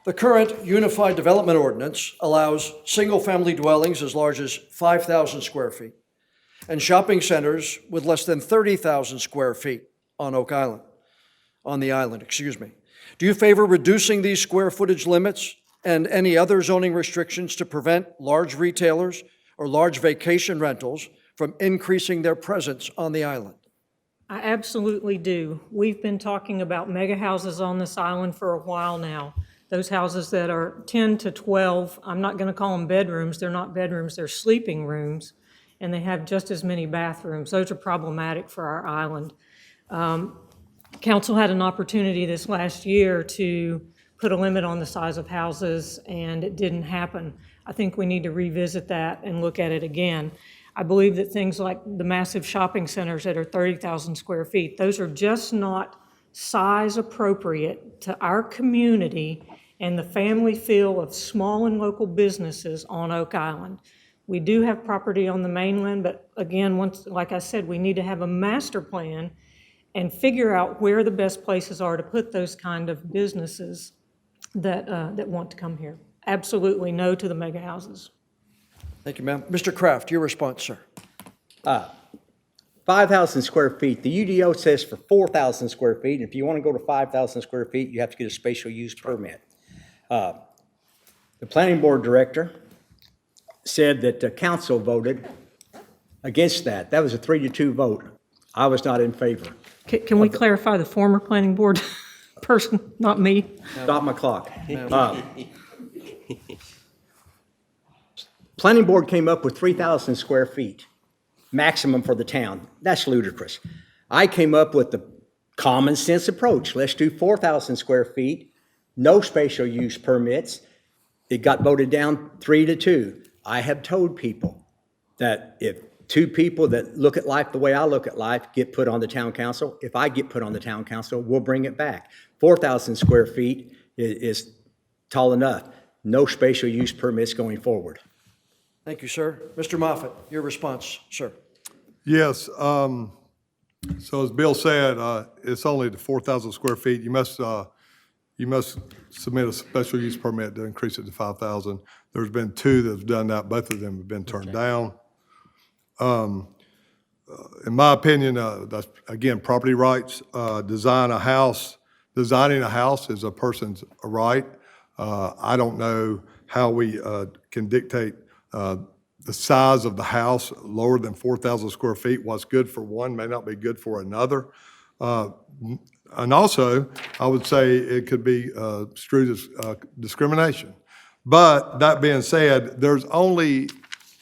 The current Unified Development Ordinance allows single-family dwellings as large as 5,000 square feet and shopping centers with less than 30,000 square feet on the island. Do you favor reducing these square footage limits and any other zoning restrictions to prevent large retailers or large vacation rentals from increasing their presence on the island? I absolutely do. We've been talking about mega houses on this island for a while now. Those houses that are 10 to 12, I'm not going to call them bedrooms. They're not bedrooms, they're sleeping rooms, and they have just as many bathrooms. Those are problematic for our island. Council had an opportunity this last year to put a limit on the size of houses, and it didn't happen. I think we need to revisit that and look at it again. I believe that things like the massive shopping centers that are 30,000 square feet, those are just not size appropriate to our community and the family feel of small and local businesses on Oak Island. We do have property on the mainland, but again, like I said, we need to have a master plan and figure out where the best places are to put those kind of businesses that want to come here. Absolutely no to the mega houses. Thank you, ma'am. Mr. Kraft, your response, sir. 5,000 square feet. The UDO says for 4,000 square feet. If you want to go to 5,000 square feet, you have to get a special use permit. The planning board director said that the council voted against that. That was a 3-2 vote. I was not in favor. Can we clarify the former planning board person, not me? Stop my clock. Planning board came up with 3,000 square feet, maximum for the town. That's ludicrous. I came up with the common sense approach. Let's do 4,000 square feet, no special use permits. It got voted down 3-2. I have told people that if two people that look at life the way I look at life get put on the town council, if I get put on the town council, we'll bring it back. 4,000 square feet is tall enough. No special use permits going forward. Thank you, sir. Mr. Moffett, your response, sir. Yes, so as Bill said, it's only the 4,000 square feet. You must submit a special use permit to increase it to 5,000. There's been 2 that have done that. Both of them have been turned down. In my opinion, that's, again, property rights. Designing a house is a person's right. I don't know how we can dictate the size of the house lower than 4,000 square feet. What's good for one may not be good for another. And also, I would say it could be construed as discrimination. But that being said,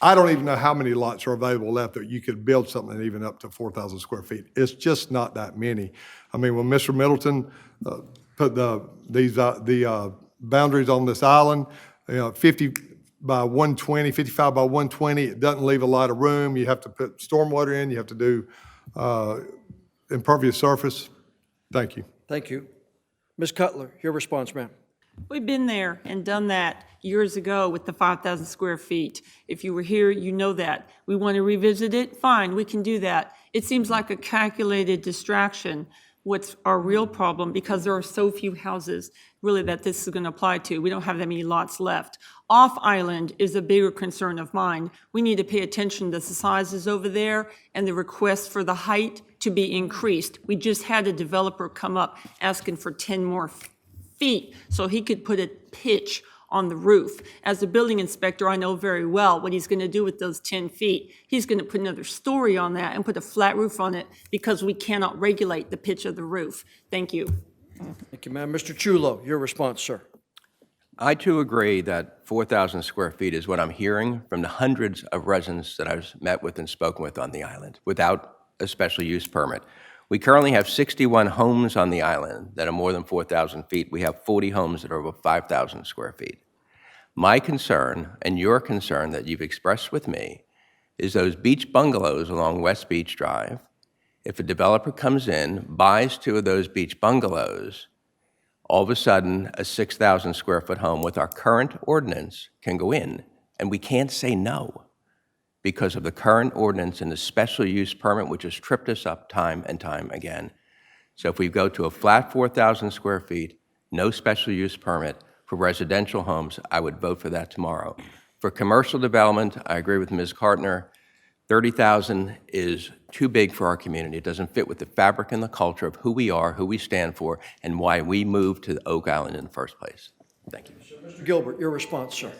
I don't even know how many lots are available left that you could build something even up to 4,000 square feet. It's just not that many. I mean, when Mr. Middleton put the boundaries on this island, 50 by 120, 55 by 120, it doesn't leave a lot of room. You have to put stormwater in, you have to do impervious surface. Thank you. Thank you. Ms. Cutler, your response, ma'am. We've been there and done that years ago with the 5,000 square feet. If you were here, you know that. We want to revisit it? Fine, we can do that. It seems like a calculated distraction. What's our real problem, because there are so few houses really that this is going to apply to. We don't have that many lots left. Off-island is a bigger concern of mine. We need to pay attention to the sizes over there and the request for the height to be increased. We just had a developer come up asking for 10 more feet so he could put a pitch on the roof. As a building inspector, I know very well what he's going to do with those 10 feet. He's going to put another story on that and put a flat roof on it because we cannot regulate the pitch of the roof. Thank you. Thank you, ma'am. Mr. Chulo, your response, sir. I too agree that 4,000 square feet is what I'm hearing from the hundreds of residents that I've met with and spoken with on the island without a special use permit. We currently have 61 homes on the island that are more than 4,000 feet. We have 40 homes that are over 5,000 square feet. My concern, and your concern that you've expressed with me, is those beach bungalows along West Beach Drive. If a developer comes in, buys 2 of those beach bungalows, all of a sudden, a 6,000 square foot home with our current ordinance can go in, and we can't say no because of the current ordinance and the special use permit, which has tripped us up time and time again. So if we go to a flat 4,000 square feet, no special use permit, For residential homes, I would vote for that tomorrow. For commercial development, I agree with Ms. Kartner. 30,000 is too big for our community. It doesn't fit with the fabric and the culture of who we are, who we stand for, and why we moved to Oak Island in the first place. Thank you. Mr. Gilbert, your response, sir.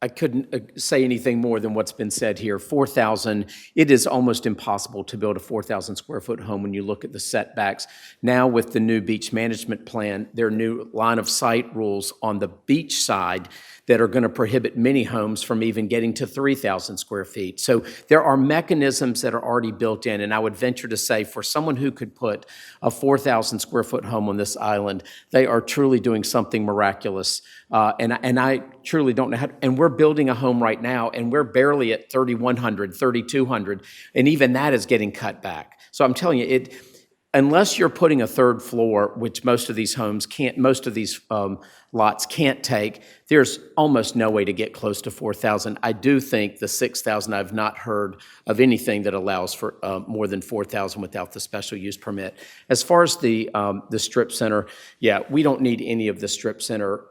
I couldn't say anything more than what's been said here. 4,000, it is almost impossible to build a 4,000 square foot home when you look at the setbacks. Now with the new beach management plan, there are new line of sight rules on the beach side that are going to prohibit many homes from even getting to 3,000 square feet. So there are mechanisms that are already built in, and I would venture to say for someone who could put a 4,000 square foot home on this island, they are truly doing something miraculous. And I truly don't know how, and we're building a home right now, and we're barely at 3,100, 3,200, and even that is getting cut back. So I'm telling you, unless you're putting a third floor, which most of these homes can't, most of these lots can't take, there's almost no way to get close to 4,000. I do think the 6,000, I've not heard of anything that allows for more than 4,000 without the special use permit. As far as the strip center, yeah, we don't need any of the strip center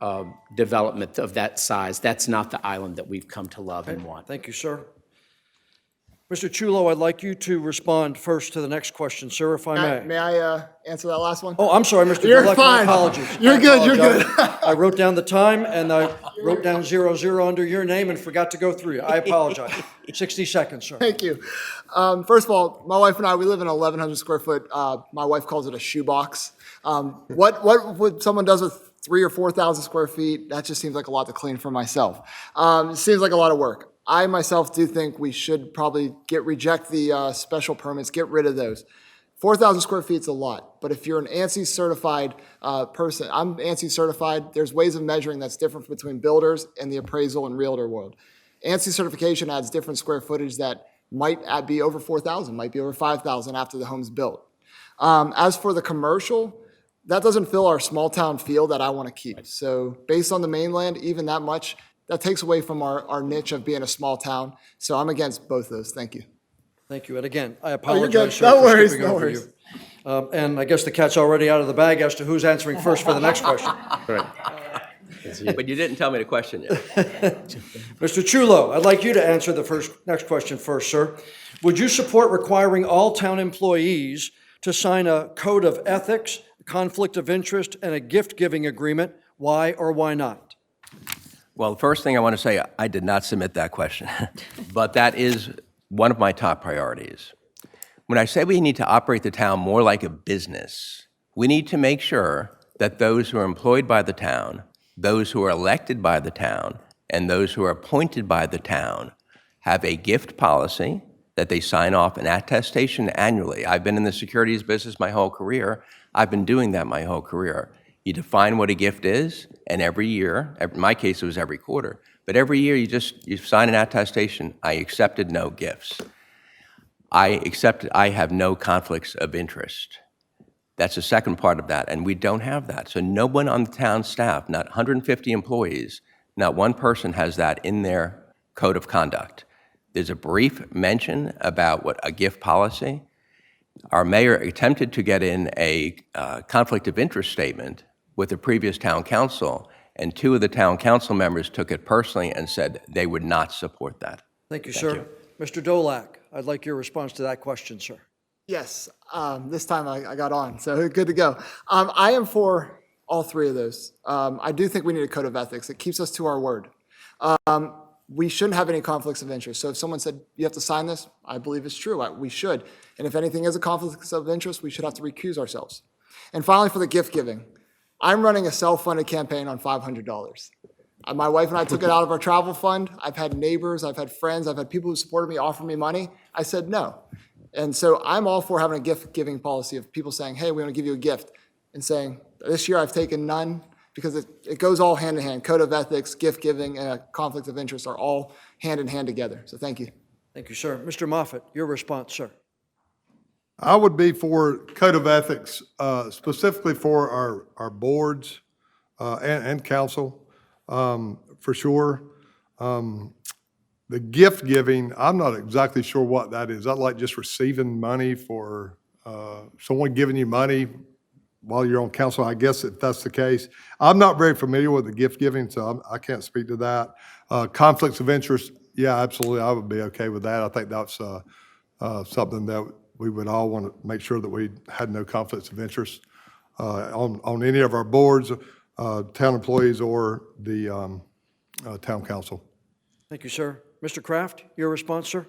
development of that size. That's not the island that we've come to love and want. Thank you, sir. Mr. Chulo, I'd like you to respond first to the next question, sir, if I may. May I answer that last one? Oh, I'm sorry, Mr. You're Dulac, my fine. apologies. You're I good, you're apologize. good. I wrote down the time, and I wrote down 00 under your name and forgot to go through you. I apologize. 60 seconds, sir. Thank you. First of all, my wife and I, we live in a 1,100 square foot, my wife calls it a shoebox. What someone does with 3,000 or 4,000 square feet, that just seems like a lot to clean for myself. It seems like a lot of work. I myself do think we should probably reject the special permits, get rid of those. 4,000 square feet is a lot, but if you're an ANSI certified person, I'm ANSI certified, there's ways of measuring that's different between builders and the appraisal and realtor world. ANSI certification adds different square footage that might be over 4,000, might be over 5,000 after the home's built. As for the commercial, that doesn't fill our small town feel that I want to keep. So based on the mainland, even that much, that takes away from our niche of being a small town. So I'm against both those. Thank you. Thank you. And again, I you're apologize, good. sir, No for worries, skipping no over worries. you. And I guess the cat's already out of the bag as to who's answering first for the next question. But you didn't tell me the question yet. Mr. Chulo, I'd like you to answer the next question first, sir. Would you support requiring all town employees to sign a code of ethics, conflict of interest, and a gift-giving agreement? Why or why not? Well, the first thing I want to say, I did not submit that question, but that is one of my top priorities. When I say we need to operate the town more like a business, we need to make sure that those who are employed by the town, those who are elected by the town, and those who are appointed by the town have a gift policy, that they sign off an attestation annually. I've been in the securities business my whole career. I've been doing that my whole career. You define what a gift is, and every year, in my case it was every quarter, but every year you sign an attestation, I accepted no gifts. I have no conflicts of interest. That's the second part of that, and we don't have that. So no one on the town staff, not 150 employees, not one person has that in their code of conduct. There's a brief mention about what a gift policy. Our mayor attempted to get in a conflict of interest statement with the previous town council, and two of the town council members took it personally and said they would not support that. Thank you, sir. Mr. Dolac, I'd like your response to that question, sir. Yes, this time I got on, so good to go. I am for all three of those. I do think we need a code of ethics. It keeps us to our word. We shouldn't have any conflicts of interest. So if someone said, you have to sign this, I believe it's true. We should. And if anything is a conflict of interest, we should have to recuse ourselves. And finally, for the gift giving, I'm running a self-funded campaign on $500. My wife and I took it out of our travel fund. I've had neighbors, I've had friends, I've had people who supported me offer me money. I said no. And so I'm all for having a gift-giving policy of people saying, hey, we want to give you a gift, and saying, this year I've taken none, because it goes all hand in hand. Code of ethics, gift-giving, and a conflict of interest are all hand in hand together. So thank you. Thank you, sir. Mr. Moffett, your response, sir. I would be for code of ethics, specifically for our boards and council, for sure. The gift giving, I'm not exactly sure what that is. Is that like just receiving money for someone giving you money while you're on council, I guess if that's the case. I'm not very familiar with the gift giving, so I can't speak to that. Conflicts of interest, yeah, absolutely, I would be okay with that. I think that's something that we would all want to make sure that we had no conflicts of interest on any of our boards, town employees, or the town council. Thank you, sir. Mr. Kraft, your response, sir?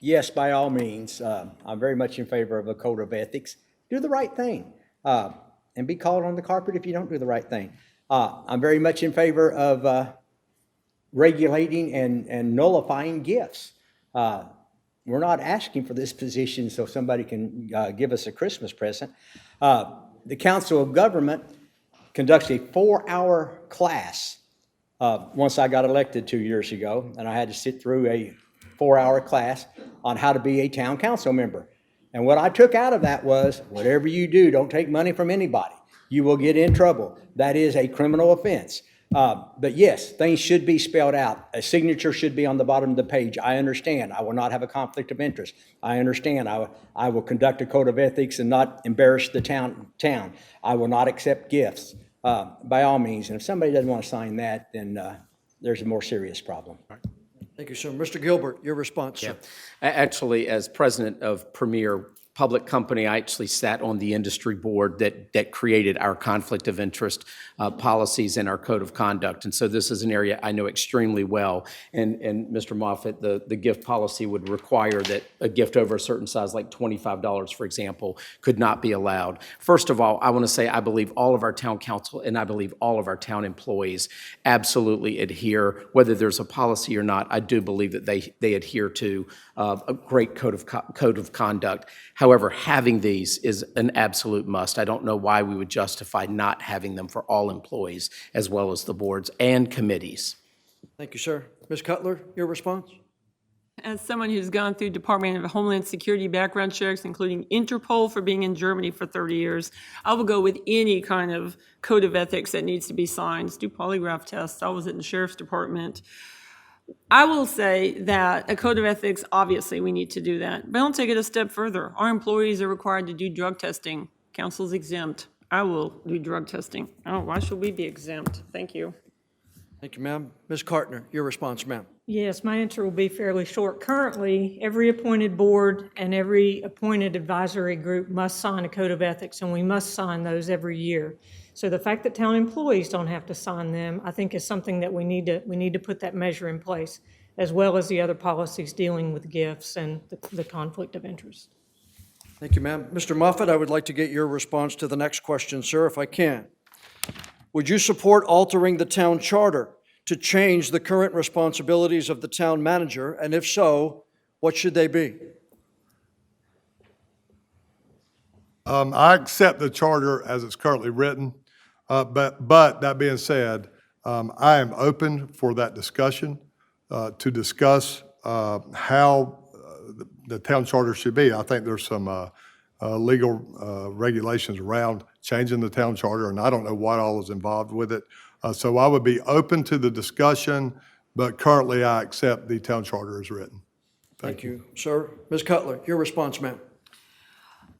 Yes, by all means. I'm very much in favor of a code of ethics. Do the right thing, and be called on the carpet if you don't do the right thing. I'm very much in favor of regulating and nullifying gifts. We're not asking for this position so somebody can give us a Christmas present. The Council of Government conducts a 4-hour class. Once I got elected 2 years ago, and I had to sit through a 4-hour class on how to be a town council member. And what I took out of that was, whatever you do, don't take money from anybody. You will get in trouble. That is a criminal offense. But yes, things should be spelled out. A signature should be on the bottom of the page. I understand. I will not have a conflict of interest. I understand. I will conduct a code of ethics and not embarrass the town. I will not accept gifts, by all means. And if somebody doesn't want to sign that, then there's a more serious problem. Thank you, sir. Mr. Gilbert, your response, sir. Actually, as president of Premier Public Company, I actually sat on the industry board that created our conflict of interest policies and our code of conduct. And so this is an area I know extremely well. And Mr. Moffett, the gift policy would require that a gift over a certain size, like $25, for example, could not be allowed. First of all, I want to say I believe all of our town council and I believe all of our town employees absolutely adhere, whether there's a policy or not. I do believe that they adhere to a great code of conduct. However, having these is an absolute must. I don't know why we would justify not having them for all employees as well as the boards and committees. Thank you, sir. Ms. Cutler, your response? As someone who's gone through Department of Homeland Security background checks, including Interpol for being in Germany for 30 years, I will go with any kind of code of ethics that needs to be signed. Let's do polygraph tests. I was in the Sheriff's Department. I will say that a code of ethics, obviously, we need to do that. But I'll take it a step further. Our employees are required to do drug testing. Council's exempt. I will do drug testing. Oh, why should we be exempt? Thank you. Thank you, ma'am. Ms. Cartner, your response, ma'am. Yes, my answer will be fairly short. Currently, every appointed board and every appointed advisory group must sign a code of ethics, and we must sign those every year. So the fact that town employees don't have to sign them, I think, is something that we need to put that measure in place, as well as the other policies dealing with gifts and the conflict of interest. Thank you, ma'am. Mr. Moffett, I would like to get your response to the next question, sir, if I can. Would you support altering the town charter to change the current responsibilities of the town manager? And if so, what should they be? I accept the charter as it's currently written, but that being said, I am open for that discussion, to discuss how the town charter should be. I think there's some legal regulations around changing the town charter, and I don't know what all is involved with it. So I would be open to the discussion, but currently I accept the town charter as written. Thank you, sir. Ms. Cutler, your response, ma'am.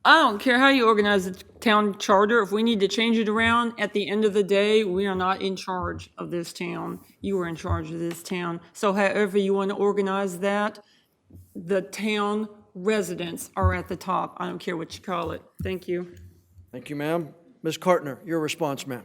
I don't care how you organize the town charter. If we need to change it around, at the end of the day, we are not in charge of this town. You are in charge of this town. So however you want to organize that, the town residents are at the top. I don't care what you call it. Thank you. Thank you, ma'am. Ms. Cartner, your response, ma'am.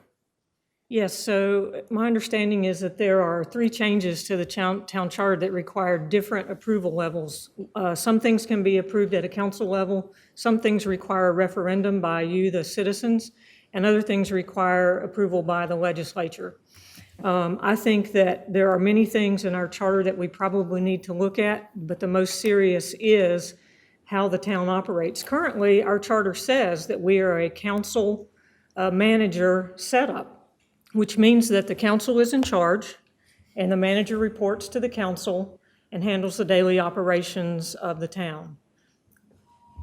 Yes, so my understanding is that there are 3 changes to the town charter that require different approval levels. Some things can be approved at a council level, some things require a referendum by you, the citizens, and other things require approval by the legislature. I think that there are many things in our charter that we probably need to look at, but the most serious is how the town operates. Currently, our charter says that we are a council manager setup, which means that the council is in charge and the manager reports to the council and handles the daily operations of the town.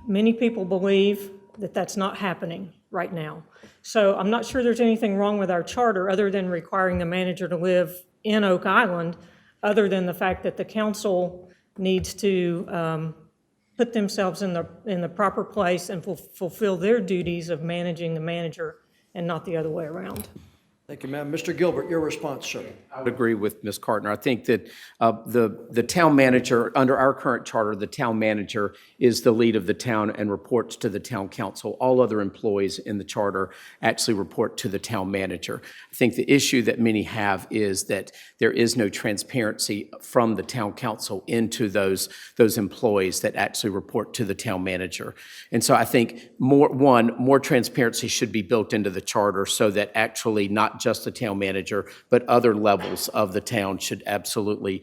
Many people believe that that's not happening right now. So I'm not sure there's anything wrong with our charter other than requiring the manager to live in Oak Island, other than the fact that the council needs to put themselves in the proper place and fulfill their duties of managing the manager and not the other way around. Thank you, ma'am. Mr. Gilbert, your response, sir. I would agree with Ms. Cartner. I think that the town manager, under our current charter, the town manager is the lead of the town and reports to the town council. All other employees in the charter actually report to the town manager. I think the issue that many have is that there is no transparency from the town council into those employees that actually report to the town manager. And so I think more transparency should be built into the charter so that actually not just the town manager, but other levels of the town should absolutely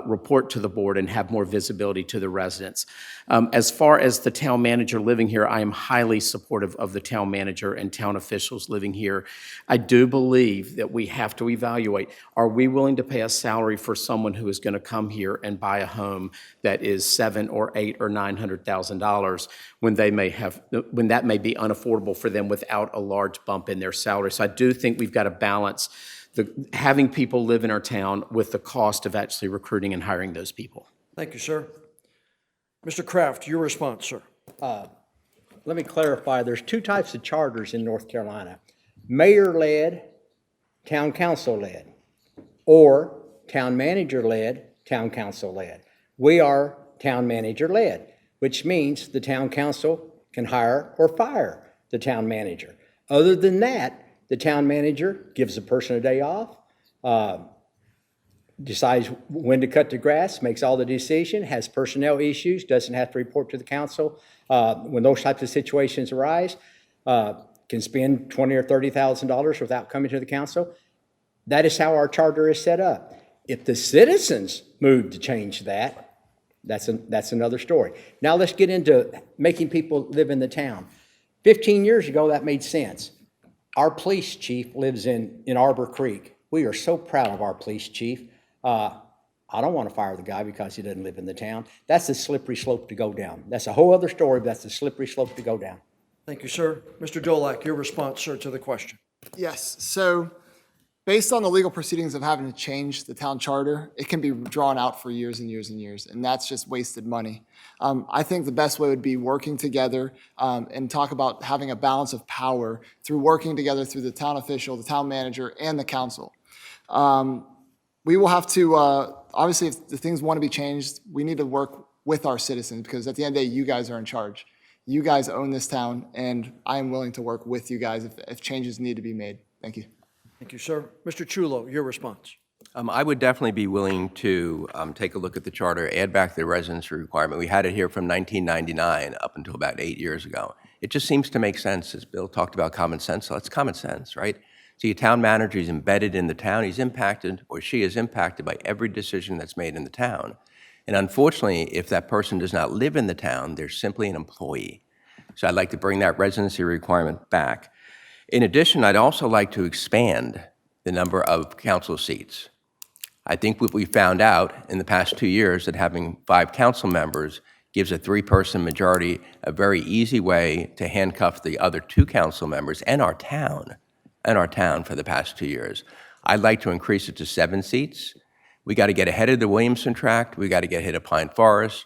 report to the board and have more visibility to the residents. As far as the town manager living here, I am highly supportive of the town manager and town officials living here. I do believe that we have to evaluate, are we willing to pay a salary for someone who is going to come here and buy a home that is $700,000 or $800,000 or $900,000 when that may be unaffordable for them without a large bump in their salary. So I do think we've got to balance having people live in our town with the cost of actually recruiting and hiring those people. Thank you, sir. Mr. Kraft, your response, sir. Let me clarify, there's two types of charters in North Carolina: mayor-led, town council-led, or town manager-led, town council-led. We are town manager-led, which means the town council can hire or fire the town manager. Other than that, the town manager gives a person a day off, decides when to cut the grass, makes all the decision, has personnel issues, doesn't have to report to the council. When those types of situations arise, can spend $20,000 or $30,000 without coming to the council. That is how our charter is set up. If the citizens move to change that, that's another story. Now let's get into making people live in the town. 15 years ago, that made sense. Our police chief lives in Arbor Creek. We are so proud of our police chief. I don't want to fire the guy because he doesn't live in the town. That's a slippery slope to go down. That's a whole other story, but that's a slippery slope to go down. Thank you, sir. Mr. Dolak, your response, sir, to the question. Yes, so based on the legal proceedings of having to change the town charter, it can be drawn out for years and years and years, and that's just wasted money. I think the best way would be working together and talk about having a balance of power through working together through the town official, the town manager, and the council. We will have to, obviously, if the things want to be changed, we need to work with our citizens, because at the end of the day, you guys are in charge. You guys own this town, and I am willing to work with you guys if changes need to be made. Thank you. Thank you, sir. Mr. Chulo, your response. I would definitely be willing to take a look at the charter, add back the residency requirement. We had it here from 1999 up until about 8 years ago. It just seems to make sense, as Bill talked about common sense. So it's common sense, right? So your town manager is embedded in the town. He's impacted, or she is impacted, by every decision that's made in the town. And unfortunately, if that person does not live in the town, they're simply an employee. So I'd like to bring that residency requirement back. In addition, I'd also like to expand the number of council seats. I think what we found out in the past 2 years that having 5 council members gives a 3-person majority a very easy way to handcuff the other 2 council members and our town for the past 2 years. I'd like to increase it to 7 seats. We got to get ahead of the Williamson Tract. We got to get ahead of Pine Forest.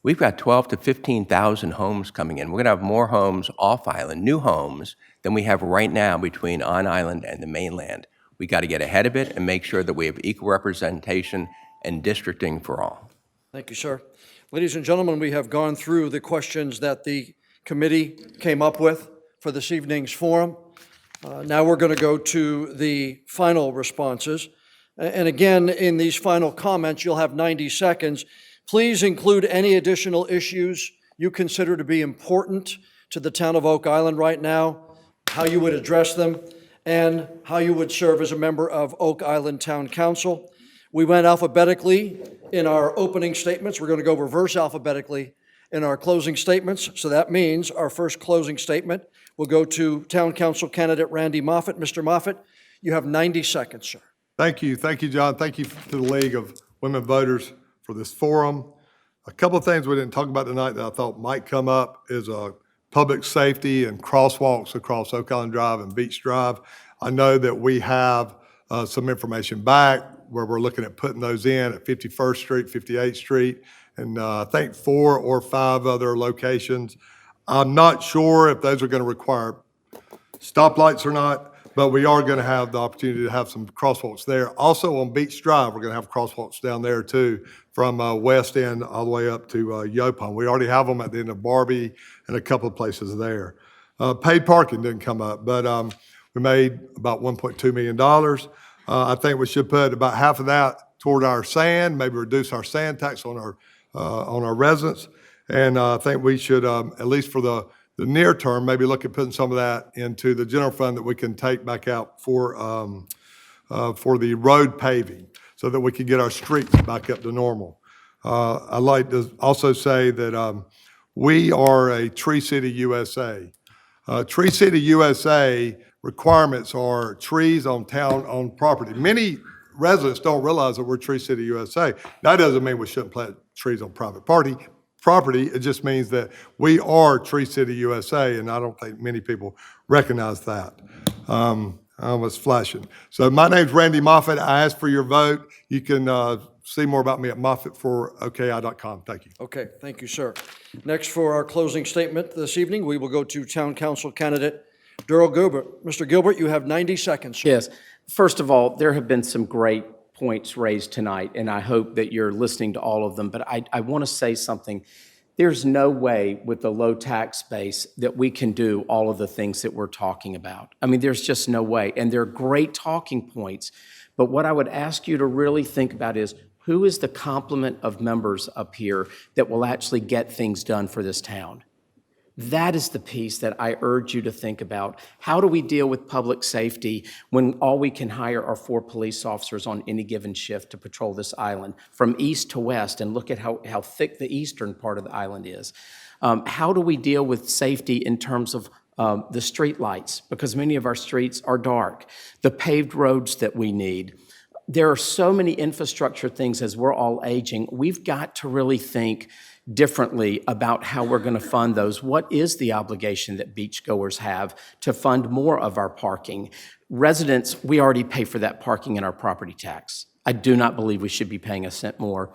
We've got 12,000 to 15,000 homes coming in. We're going to have more homes off island, new homes, than we have right now between on island and the mainland. We got to get ahead of it and make sure that we have equal representation and districting for all. Thank you, sir. Ladies and gentlemen, we have gone through the questions that the committee came up with for this evening's forum. Now we're going to go to the final responses. And again, in these final comments, you'll have 90 seconds. Please include any additional issues you consider to be important to the town of Oak Island right now, how you would address them, and how you would serve as a member of Oak Island Town Council. We went alphabetically in our opening statements. We're going to go reverse alphabetically in our closing statements. So that means our first closing statement will go to Town Council candidate Randy Moffett. Mr. Moffett, you have 90 seconds, sir. Thank you, John. Thank you to the League of Women Voters for this forum. A couple of things we didn't talk about tonight that I thought might come up is public safety and crosswalks across Oak Island Drive and Beach Drive. I know that we have some information back where we're looking at putting those in at 51st Street, 58th Street, and I think 4 or 5 other locations. I'm not sure if those are going to require stoplights or not, but we are going to have the opportunity to have some crosswalks there. Also on Beach Drive, we're going to have crosswalks down there too, from West End all the way up to Yopon. We already have them at the end of Barbie and a couple of places there. Paid parking didn't come up, but we made about $1.2 million. I think we should put about half of that toward our sand, maybe reduce our sand tax on our residents. And I think we should, at least for the near term, maybe look at putting some of that into the general fund that we can take back out for the road paving so that we can get our streets back up to normal. I'd like to also say that we are a Tree City USA. Tree City USA requirements are trees on town-owned property. Many residents don't realize that we're Tree City USA. That doesn't mean we shouldn't plant trees on private property. It just means that we are Tree City USA, and I don't think many people recognize that. I was flashing. So my name's Randy Moffitt. I ask for your vote. You can see more about me at moffitt4oki.com. Thank you. Okay, thank you, sir. Next, for our closing statement this evening, we will go to Town Council candidate Darrell Gilbert. Mr. Gilbert, you have 90 seconds, sir. Yes. First of all, there have been some great points raised tonight, and I hope that you're listening to all of them. But I want to say something. There's no way with the low tax base that we can do all of the things that we're talking about. I mean, there's just no way. And they're great talking points. But what I would ask you to really think about is, who is the complement of members up here that will actually get things done for this town? That is the piece that I urge you to think about. How do we deal with public safety when all we can hire are 4 police officers on any given shift to patrol this island from east to west? And look at how thick the eastern part of the island is. How do we deal with safety in terms of the street lights? Because many of our streets are dark. The paved roads that we need. There are so many infrastructure things as we're all aging. We've got to really think differently about how we're going to fund those. What is the obligation that beachgoers have to fund more of our parking? Residents, we already pay for that parking in our property tax. I do not believe we should be paying a cent more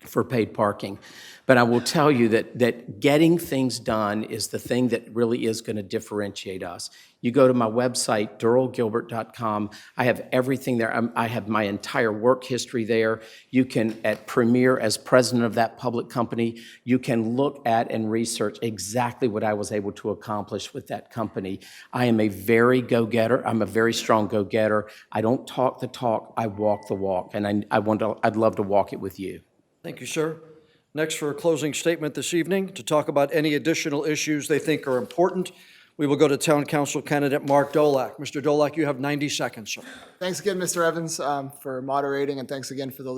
for paid parking. But I will tell you that getting things done is the thing that really is going to differentiate us. You go to my website, darrellgilbert.com. I have everything there. I have my entire work history there. You can, at Premier, as president of that public company, you can look at and research exactly what I was able to accomplish with that company. I am a very go-getter. I'm a very strong go-getter. I don't talk the talk, I walk the walk. And I'd love to walk it with you. Thank you, sir. Next, for a closing statement this evening, to talk about any additional issues they think are important, we will go to Town Council candidate Mark Dolak. Mr. Dolak, you have 90 seconds, sir. Thanks again, Mr. Evans, for moderating, and thanks again for the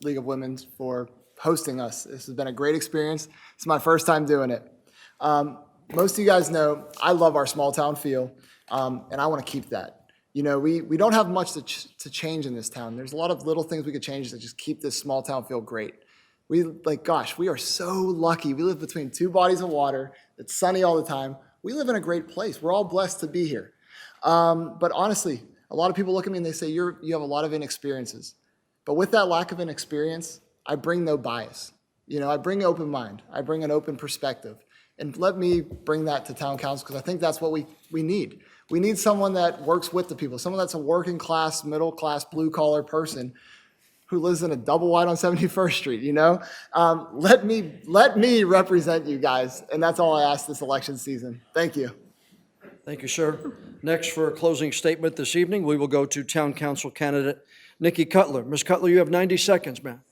League of Women for hosting us. This has been a great experience. It's my first time doing it. Most of you guys know I love our small town feel, and I want to keep that. You know, we don't have much to change in this town. There's a lot of little things we could change to just keep this small town feel great. We are so lucky. We live between 2 bodies of water. It's sunny all the time. We live in a great place. We're all blessed to be here. But honestly, a lot of people look at me and they say, you have a lot of inexperiences. But with that lack of inexperience, I bring no bias. You know, I bring an open mind. I bring an open perspective. And let me bring that to town council, because I think that's what we need. We need someone that works with the people, someone that's a working class, middle class, blue collar person who lives in a double wide on 71st Street, you know? Let me represent you guys, and that's all I ask this election season. Thank you. Thank you, sir. Next, for a closing statement this evening, we will go to Town Council candidate Nikki Cutler. Ms. Cutler, you have 90 seconds, ma'am.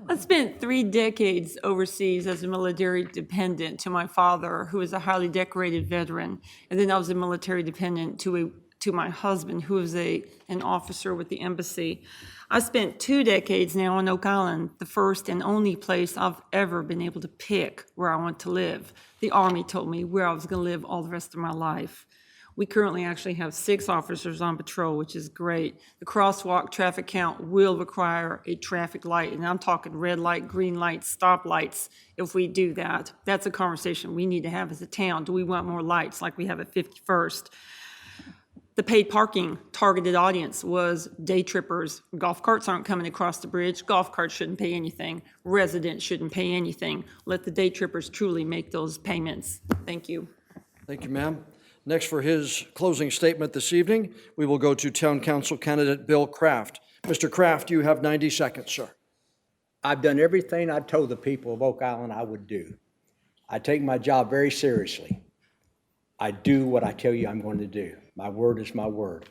I spent 3 decades overseas as a military dependent to my father, who is a highly decorated veteran. And then I was a military dependent to my husband, who is an officer with the embassy. I spent 2 decades now on Oak Island, the first and only place I've ever been able to pick where I want to live. The Army told me where I was going to live all the rest of my life. We currently actually have 6 officers on patrol, which is great. The crosswalk traffic count will require a traffic light, and I'm talking red light, green light, stop lights. If we do that, that's a conversation we need to have as a town. Do we want more lights like we have at 51st? The paid parking targeted audience was day trippers. Golf carts aren't coming across the bridge. Golf carts shouldn't pay anything. Residents shouldn't pay anything. Let the day trippers truly make those payments. Thank you. Thank you, ma'am. Next, for his closing statement this evening, we will go to Town Council candidate Bill Kraft. Mr. Kraft, you have 90 seconds, sir. I've done everything I told the people of Oak Island I would do. I take my job very seriously. I do what I tell you I'm going to do. My word is my word.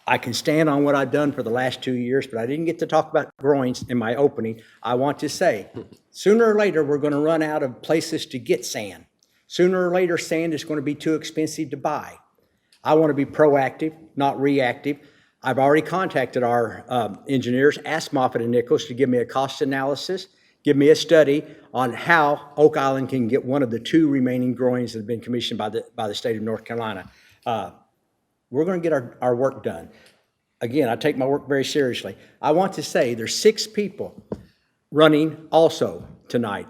I can stand on what I've done for the last 2 years, but I didn't get to talk about groins in my opening. I want to say, sooner or later, we're going to run out of places to get sand. Sooner or later, sand is going to be too expensive to buy. I want to be proactive, not reactive. I've already contacted our engineers, asked Moffitt and Nichols to give me a cost analysis, give me a study on how Oak Island can get one of the 2 remaining groins that have been commissioned by the state of North Carolina. We're going to get our work done. Again, I take my work very seriously. I want to say there's 6 people running also tonight.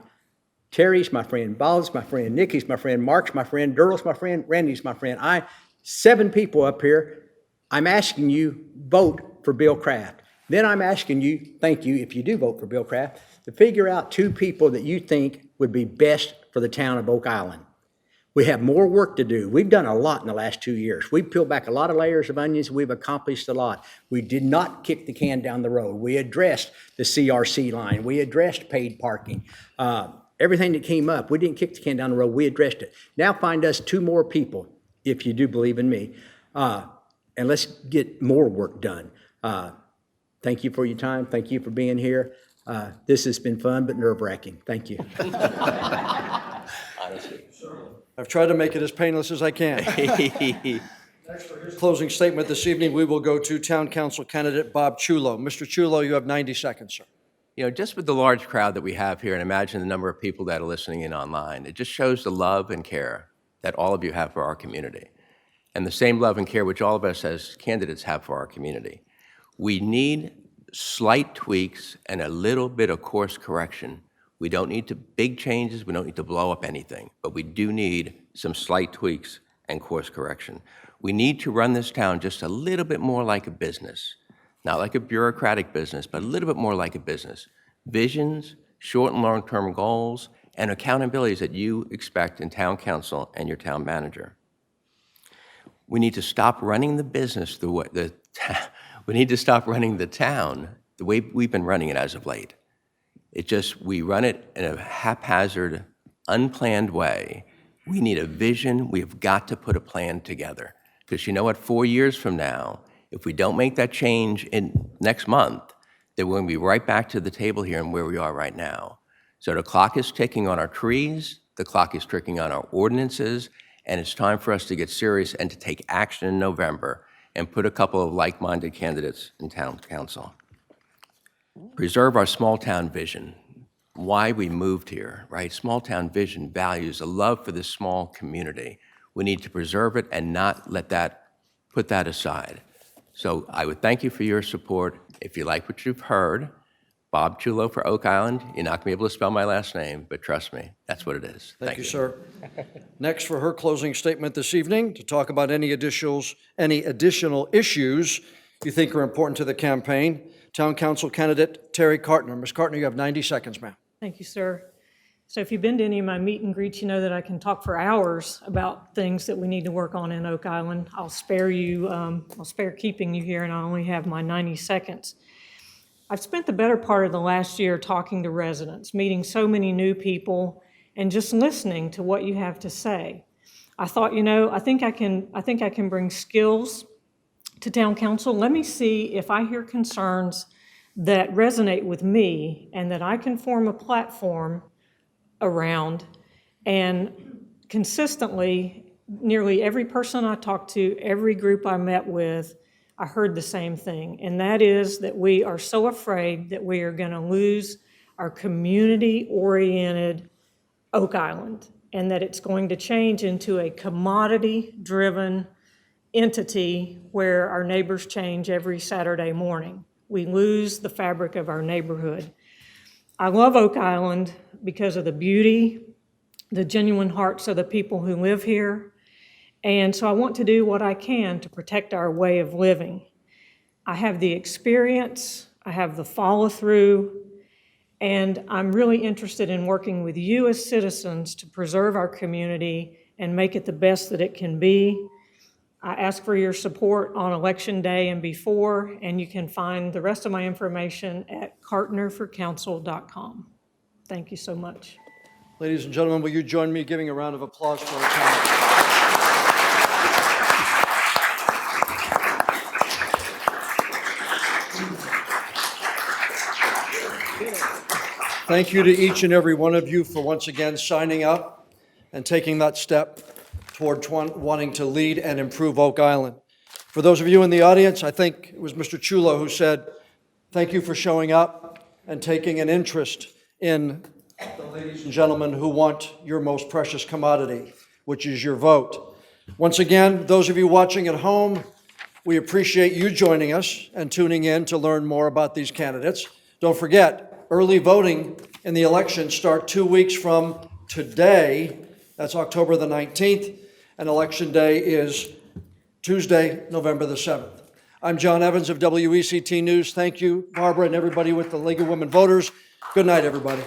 Terry's my friend, Bob's my friend, Nikki's my friend, Mark's my friend, Durrell's my friend, Randy's my friend. 7 people up here. I'm asking you, vote for Bill Kraft. Then I'm asking you, thank you, if you do vote for Bill Kraft, to figure out 2 people that you think would be best for the town of Oak Island. We have more work to do. We've done a lot in the last 2 years. We've peeled back a lot of layers of onions. We've accomplished a lot. We did not kick the can down the road. We addressed the CRC line. We addressed paid parking. Everything that came up, we didn't kick the can down the road. We addressed it. Now find us 2 more people, if you do believe in me, and let's get more work done. Thank you for your time. Thank you for being here. This has been fun, but nerve-wracking. Thank you. Honestly. I've tried to make it as painless as I can. Next, for his closing statement this evening, we will go to Town Council candidate Bob Chulo. Mr. Chulo, you have 90 seconds, sir. You know, just with the large crowd that we have here, and imagine the number of people that are listening in online, it just shows the love and care that all of you have for our community, and the same love and care which all of us as candidates have for our community. We need slight tweaks and a little bit of course correction. We don't need big changes. We don't need to blow up anything, but we do need some slight tweaks and course correction. We need to run this town just a little bit more like a business, not like a bureaucratic business, but a little bit more like a business. Visions, short and long-term goals, and accountabilities that you expect in town council and your town manager. We need to stop running the business we need to stop running the town the way we've been running it as of late. We run it in a haphazard, unplanned way. We need a vision. We have got to put a plan together. Because you know what, 4 years from now, if we don't make that change in next month, then we're going to be right back to the table here and where we are right now. So the clock is ticking on our trees, the clock is ticking on our ordinances, and it's time for us to get serious and to take action in November and put a couple of like-minded candidates in town council. Preserve our small-town vision, why we moved here, right? Small-town vision values a love for this small community. We need to preserve it and not put that aside. So I would thank you for your support. If you like what you've heard, Bob Chulo for Oak Island. You're not going to be able to spell my last name, but trust me, that's what it is. Thank you, sir. Next, for her closing statement this evening, to talk about any additional issues you think are important to the campaign, Town Council candidate Terry Cartner. Ms. Cartner, you have 90 seconds, ma'am. Thank you, sir. So if you've been to any of my meet and greets, you know that I can talk for hours about things that we need to work on in Oak Island. I'll spare keeping you here, and I only have my 90 seconds. I've spent the better part of the last year talking to residents, meeting so many new people, and just listening to what you have to say. I thought, I think I can bring skills to town council. Let me see if I hear concerns that resonate with me and that I can form a platform around. And consistently, nearly every person I talked to, every group I met with, I heard the same thing, and that is that we are so afraid that we are going to lose our community-oriented Oak Island, and that it's going to change into a commodity-driven entity where our neighbors change every Saturday morning. We lose the fabric of our neighborhood. I love Oak Island because of the beauty, the genuine hearts of the people who live here, And so I want to do what I can to protect our way of living. I have the experience, I have the follow-through, and I'm really interested in working with you as citizens to preserve our community and make it the best that it can be. I ask for your support on Election Day and before, and you can find the rest of my information at cartnerforcouncil.com. Thank you so much. Ladies and gentlemen, will you join me giving a round of applause for our candidates? Thank you to each and every one of you for once again signing up and taking that step toward wanting to lead and improve Oak Island. For those of you in the audience, I think it was Mr. Chulo who said, thank you for showing up and taking an interest in the ladies and gentlemen who want your most precious commodity, which is your vote. Once again, those of you watching at home, we appreciate you joining us and tuning in to learn more about these candidates. Don't forget, early voting in the election start 2 weeks from today. That's October the 19th, and Election Day is Tuesday, November the 7th. I'm John Evans of WECT News. Thank you, Barbara, and everybody with the League of Women Voters. Good night, everybody.